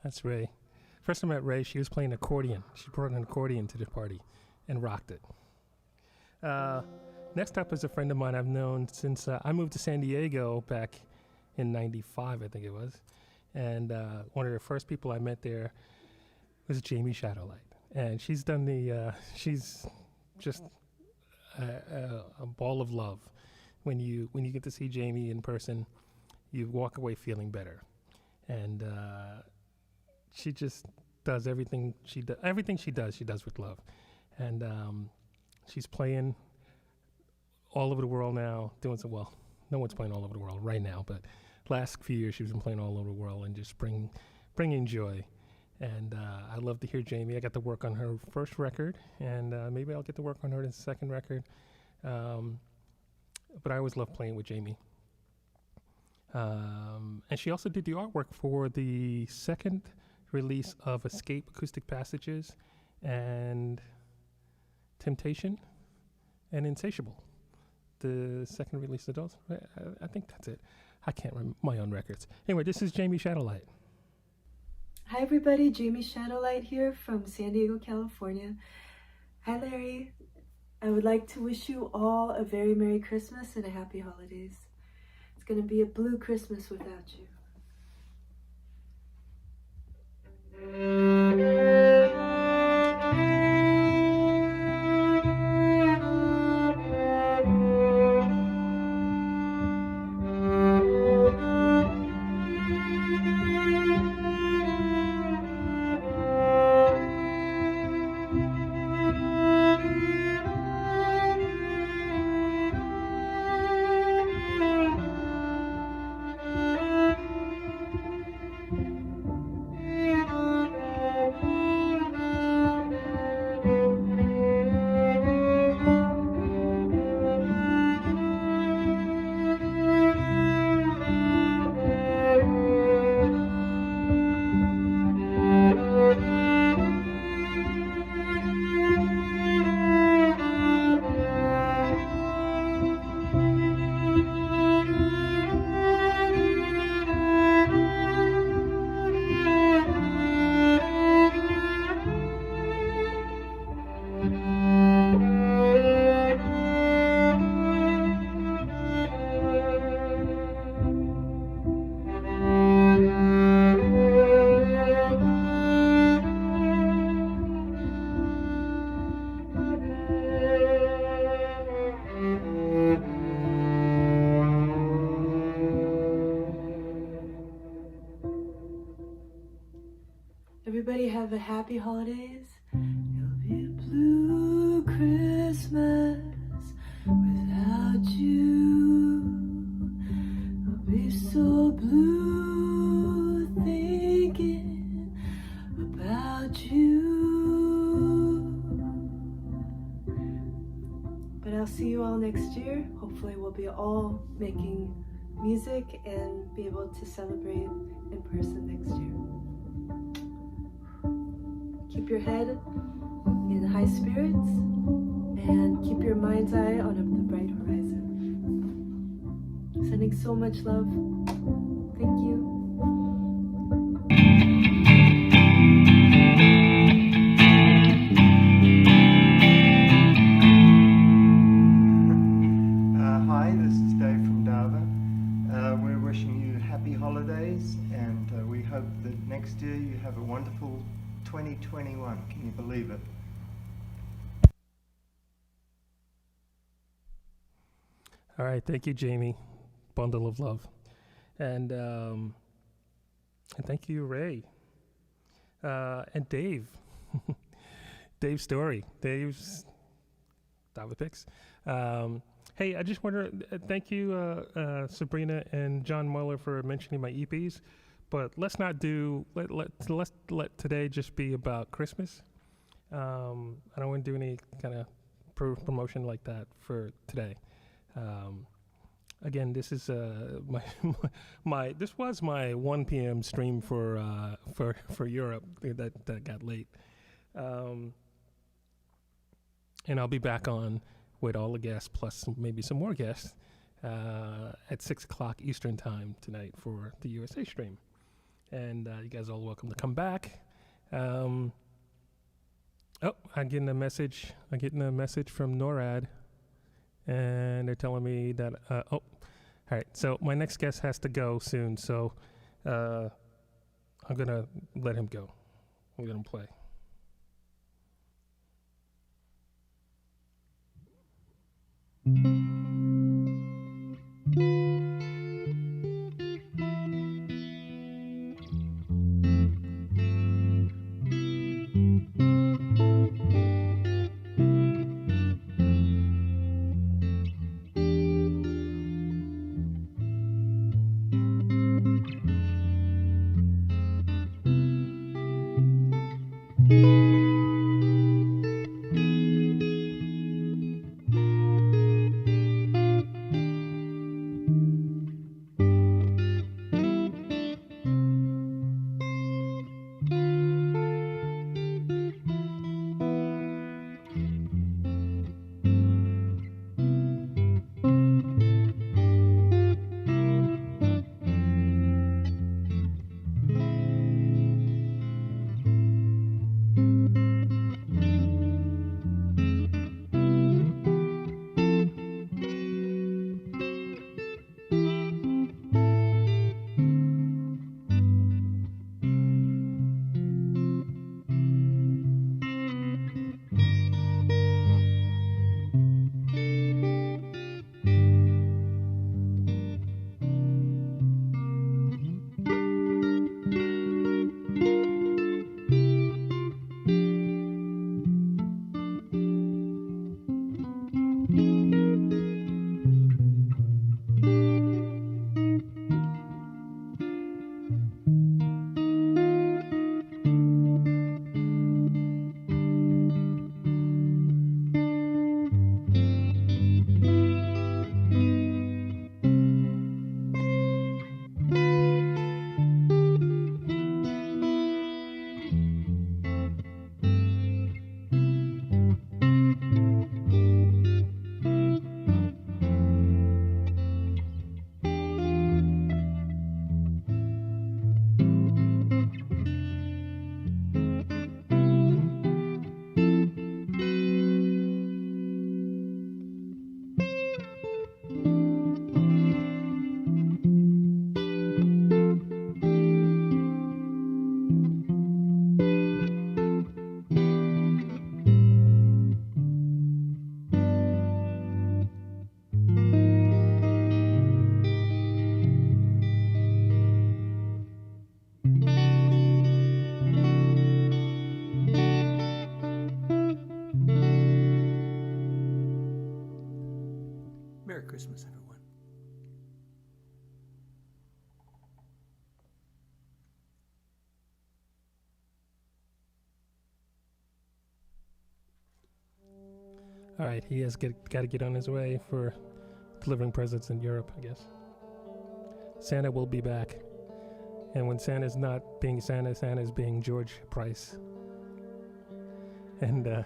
That's Ray. First I met Ray, she was playing accordion. She brought an accordion to the party and rocked it. Next up is a friend of mine I've known since I moved to San Diego back in 95, I think it was. And one of the first people I met there was Jamie Shadowlight. And she's done she's just a ball of love. When you get to see Jamie in person, you walk away feeling better. And she just does everything she does. Everything she does with love. And she's playing all over the world now, doing so well. No one's playing all over the world right now, but last few years she's been playing all over the world and just bringing joy. And I love to hear Jamie. I got to work on her first record, and maybe I'll get to work on her second record. But I always love playing with Jamie. And she also did the artwork for the second release of Escape Acoustic Passages and Temptation and Insatiable. The second release of those. I think that's it. I can't remember my own records. Anyway, this is Jamie Shadowlight. Hi everybody, Jamie Shadowlight here from San Diego, California. Hi, Larry. I would like to wish you all a very Merry Christmas and a Happy Holidays. It's going to be a blue Christmas without you. Everybody have a happy holidays. It'll be a blue Christmas without you. It'll be so blue thinking about you. But I'll see you all next year. Hopefully we'll be all making music and be able to celebrate in person next year. Keep your head in high spirits and keep your mind's eye on the bright horizon. Sending so much love. Thank you. Hi, this is Dave from Darwin. We're wishing you happy holidays, and we hope that next year you have a wonderful 2021. Can you believe it? All right, thank you, Jamie. Bundle of love, and thank you, Ray, and Dave. Dave's story. Dave's David picks. Hey, I just wonder. Thank you, Sabrina and John Mueller, for mentioning my EPs. But let's not do. Let's let today just be about Christmas. I don't want to do any kind of promotion like that for today. Again, this is my this was my 1 p.m. stream for Europe that got late, and I'll be back on with all the guests plus maybe some more guests at 6 o'clock Eastern time tonight for the USA stream. And you guys are all welcome to come back. I'm getting a message. I'm getting a message from NORAD, and they're telling me that. All right. So my next guest has to go soon. So I'm gonna let him go. I'm gonna play. Christmas, everyone. All right, he has got to get on his way for delivering presents in Europe, I guess. Santa will be back. And when Santa's not being Santa, Santa's being George Price. And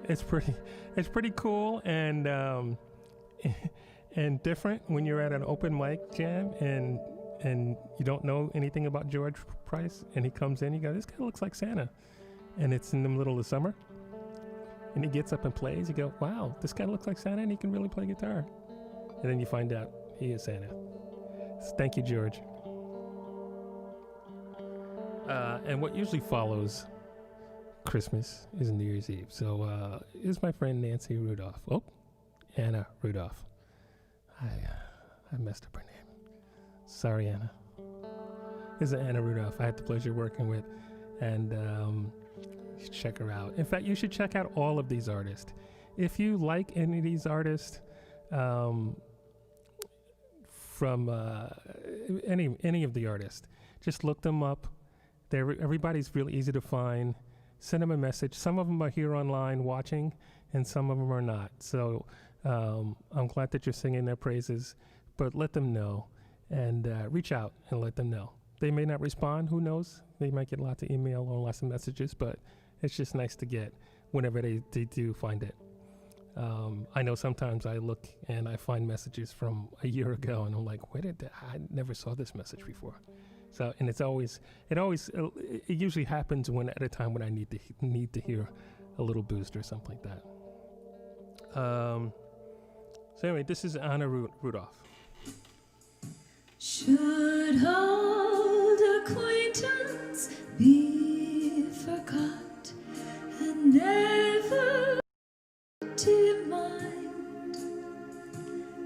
it's pretty cool and and different when you're at an open mic jam and you don't know anything about George Price and he comes in, you go, this guy looks like Santa. And it's in the middle of summer. And he gets up and plays. You go, wow, this guy looks like Santa and he can really play guitar. And then you find out he is Santa. So thank you, George. And what usually follows Christmas is New Year's Eve. So here's my friend Nancy Rudolph. Oh, Anna Rudolph. I messed up her name. Sorry, Anna. This is Anna Rudolph I had the pleasure of working with. And you should check her out. In fact, you should check out all of these artists. If you like any of these artists, from any of the artists, just look them up. Everybody's really easy to find. Send them a message. Some of them are here online watching, and some of them are not. So I'm glad that you're singing their praises, but let them know and reach out and let them know. They may not respond. Who knows? They might get lots of email or lots of messages, but it's just nice to get whenever they do find it. I know sometimes I look and I find messages from a year ago, and I'm like, I never saw this message before. So, and it usually happens at a time when I need to hear a little boost or something like that. So anyway, this is Anna Rudolph. Should old acquaintance be forgot and never to mind?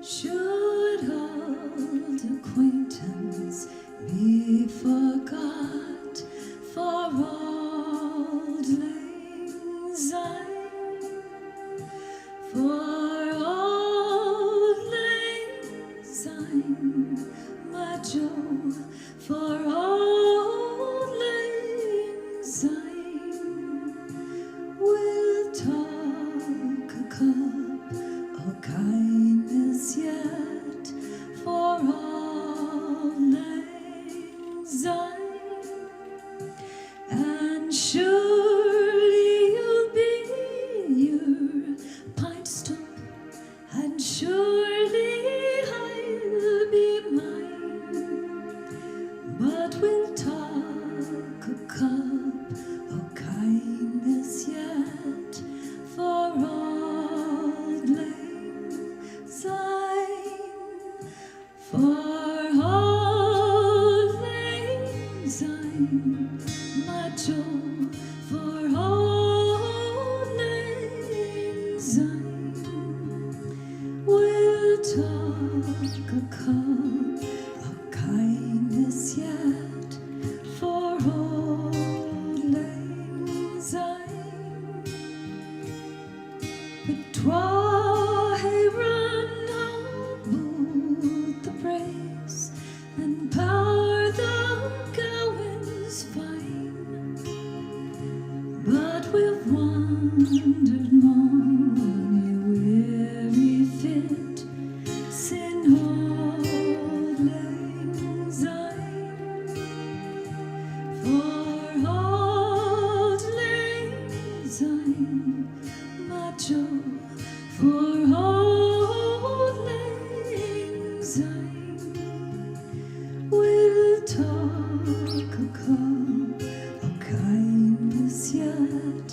Should old acquaintance be forgot for auld lang syne? For auld lang syne, my Joe, for auld lang syne, we'll talk a cup of kindness yet for auld lang syne, and surely you'll be your pint stop, and surely I'll be mine, but we'll talk a cup of kindness yet for auld lang syne, for auld lang syne, my Joe, for auld lang syne, we'll talk a cup of kindness yet for auld lang syne. But twa hae run aboot the braes and power the gowans fine, but we've wandered mony weary fit sin auld lang syne, for auld lang syne, my Joe, for auld lang syne, we'll talk a cup of kindness yet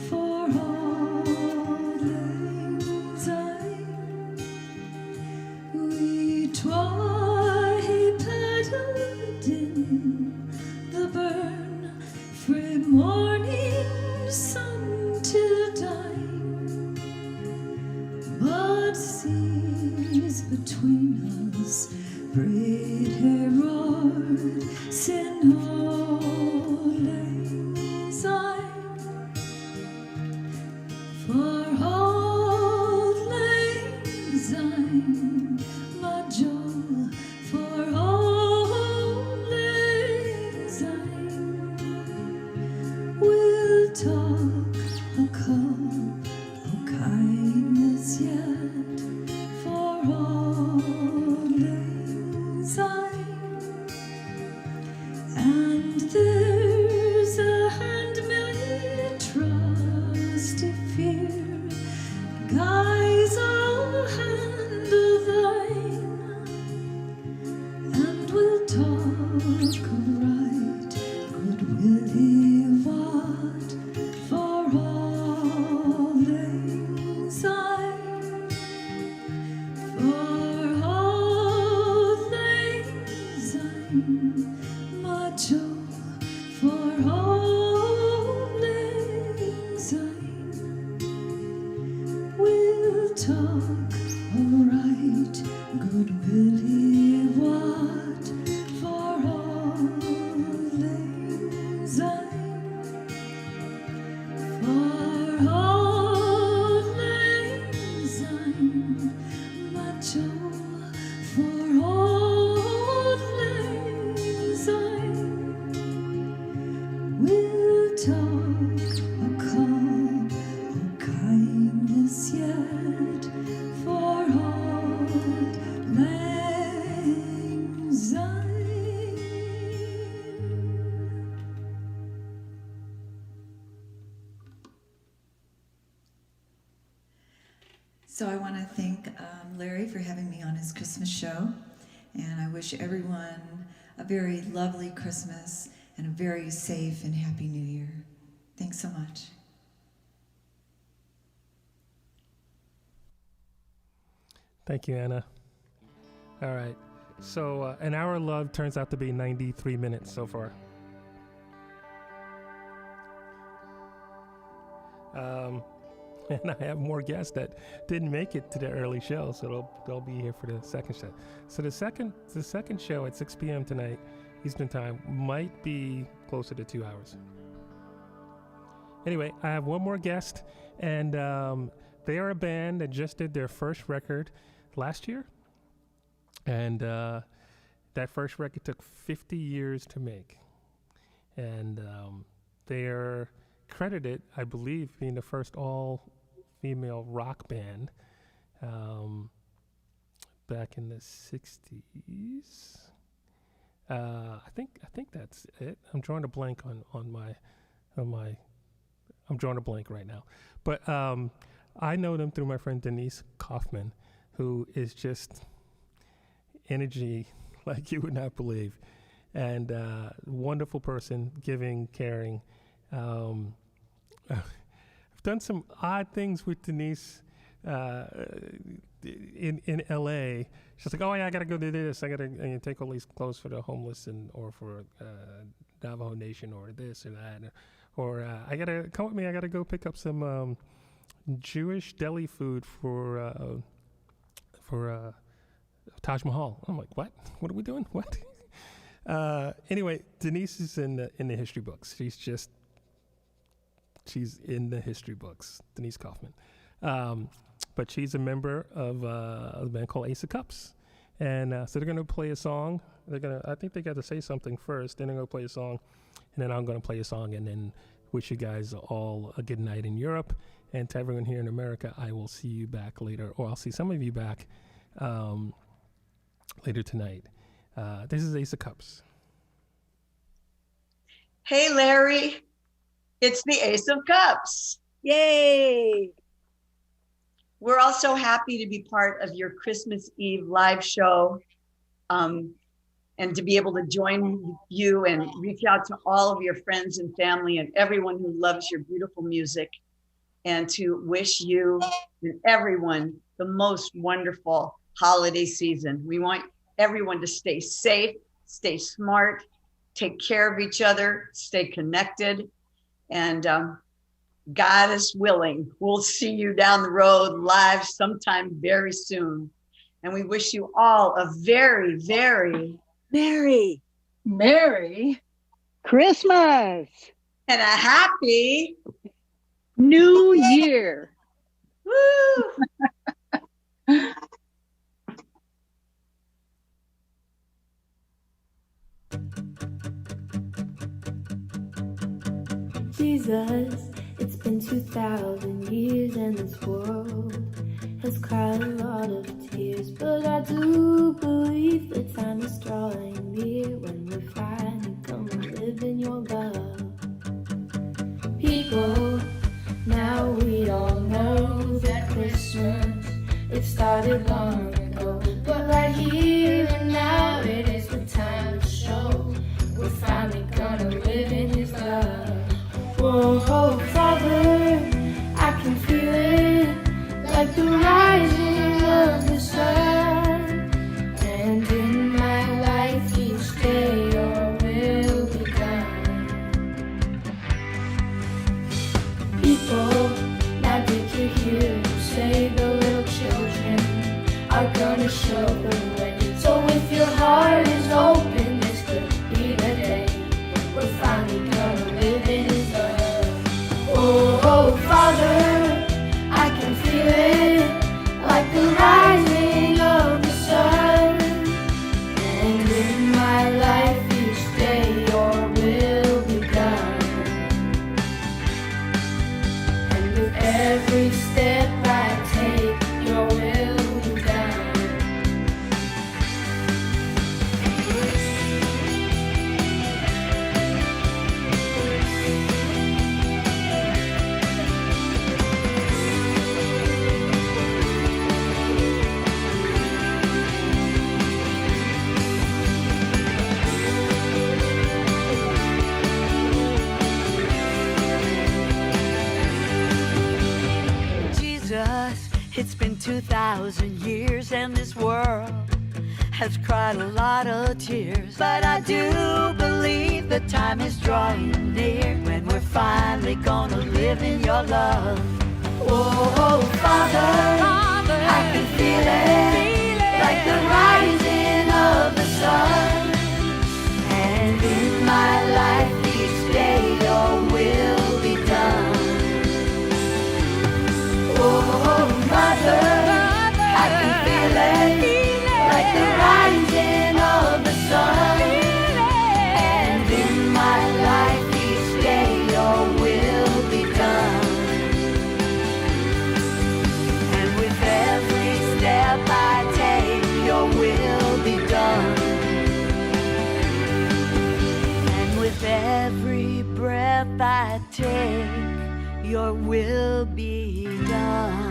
for auld lang syne. We twa hae paddled in the burn frae morning sun till dine, but seas between us braid hae roared sin auld lang syne, for auld lang talk, alright, good Willie Watt, for all things for all things macho, for all things will talk a call of kindness yet for all things So I want to thank Larry for having me on his Christmas show, and I wish everyone a very lovely Christmas and a very safe and happy New Year. Thanks so much. Thank you, Anna. All right. So an hour of love turns out to be 93 minutes so far. And I have more guests that didn't make it to the early show, so they'll be here for the second show. So the second show at 6 p.m. tonight, Eastern Time, might be closer to 2 hours. Anyway, I have one more guest, and they are a band that just did their first record last year, and that first record took 50 years to make, and they are credited, I believe, being the first all-female rock band back in the 60s. I think that's it. I'm drawing a blank on my. I'm drawing a blank right now, but I know them through my friend Denise Kaufman, who is just energy like you would not believe, and wonderful person, giving, caring. I've done some odd things with Denise in LA. She's like, oh yeah, I gotta go do this. I gotta take all these clothes for the homeless or for Navajo Nation or this or that, or I gotta come with me. I gotta go pick up some Jewish deli food for Taj Mahal. I'm like, what? What are we doing? What? Anyway, Denise is in the history books. She's in the history books, Denise Kaufman. But she's a member of a band called Ace of Cups. And so they're going to play a song. I think they got to say something first. Then they're going to play a song. And then I'm going to play a song and then wish you guys all a good night in Europe. And to everyone here in America, I will see you back later. Or I'll see some of you back later tonight. This is Ace of Cups. Hey, Larry. It's the Ace of Cups. Yay! We're all so happy to be part of your Christmas Eve live show and to be able to join you and reach out to all of your friends and family and everyone who loves your beautiful music, and to wish you and everyone the most wonderful holiday season. We want everyone to stay safe, stay smart, take care of each other, stay connected. And God is willing, we'll see you down the road live sometime very soon. And we wish you all a very, very Merry Christmas and a happy New Year. Woo! Jesus, it's been 2,000 years and this world has cried a lot of tears, but I do believe the time is drawing near when we finally come and live in your love. People, now we all know that Christmas, it started long ago, but right here and now it is the time to show we're finally gonna live in his love. Whoa, Father, I can feel it, like the rising of the sun. And in my life each day your will be done. People, now did you hear him say the little every step I take, your will be done. Jesus, it's been 2,000 years and this world has cried a lot of tears. But I do believe the time is drawing near when we're finally gonna live in your love. Oh, Father, I can feel it, like the rising of the sun. And in my life each day your will be done. Oh, Mother, I can feel it, like the rising of the sun. And in my life each day your will be done. And with every step I take, your will be done. And with every breath I take, your will be done.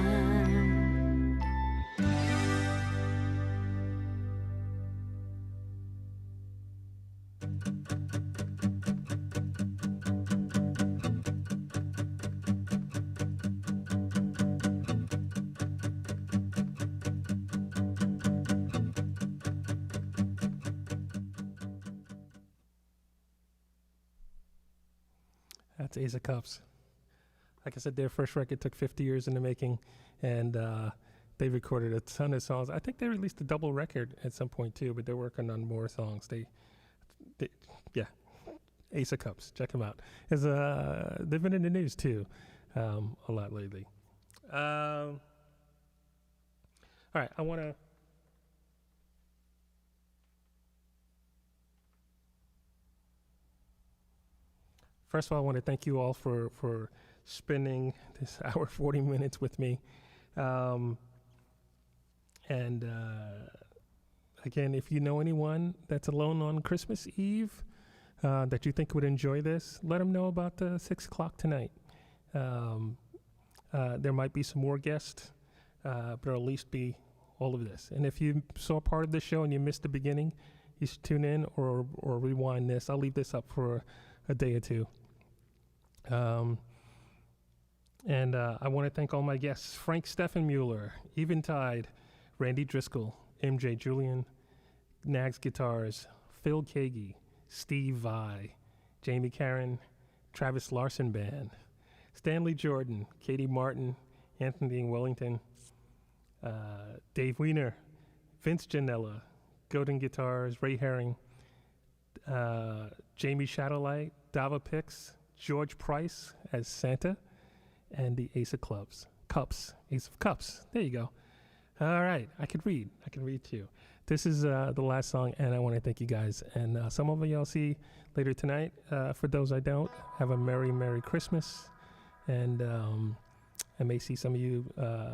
That's Ace of Cups. Like I said, their first record took 50 years in the making, and they recorded a ton of songs. I think they released a double record at some point too, but they're working on more songs. Yeah, Ace of Cups. Check them out. They've been in the news too, a lot lately. All right, I want to. First of all, I want to thank you all for spending this hour 40 minutes with me. Again, if you know anyone that's alone on Christmas Eve that you think would enjoy this, let them know about the 6 o'clock tonight. There might be some more guests, but it'll at least be all of this. And if you saw part of the show and you missed the beginning, you should tune in or rewind this. I'll leave this up for a day or two. I want to thank all my guests: Frank Steffenmuller, Eventide, Randy Driscoll, MJ Julian, Nags Guitars, Phil Kagi, Steve Vai, Jamie Karen, Travis Larson Band, Stanley Jordan, Katie Martin, Anthony Wellington, Dave Wiener, Vince Janella, Godin Guitars, Ray Herring, Jamie Shadowlight, Dava Pix, George Price as Santa, and the Ace of Cups. Ace of Cups. There you go. All right. I can read too. This is the last song, and I want to thank you guys. And some of you I'll see later tonight. For those I don't, have a Merry, Merry Christmas. And I may see some of you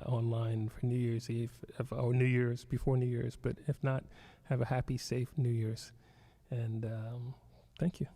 online for New Year's Eve, or New Year's, before New Year's. But if not, have a happy, safe New Year's. And thank you.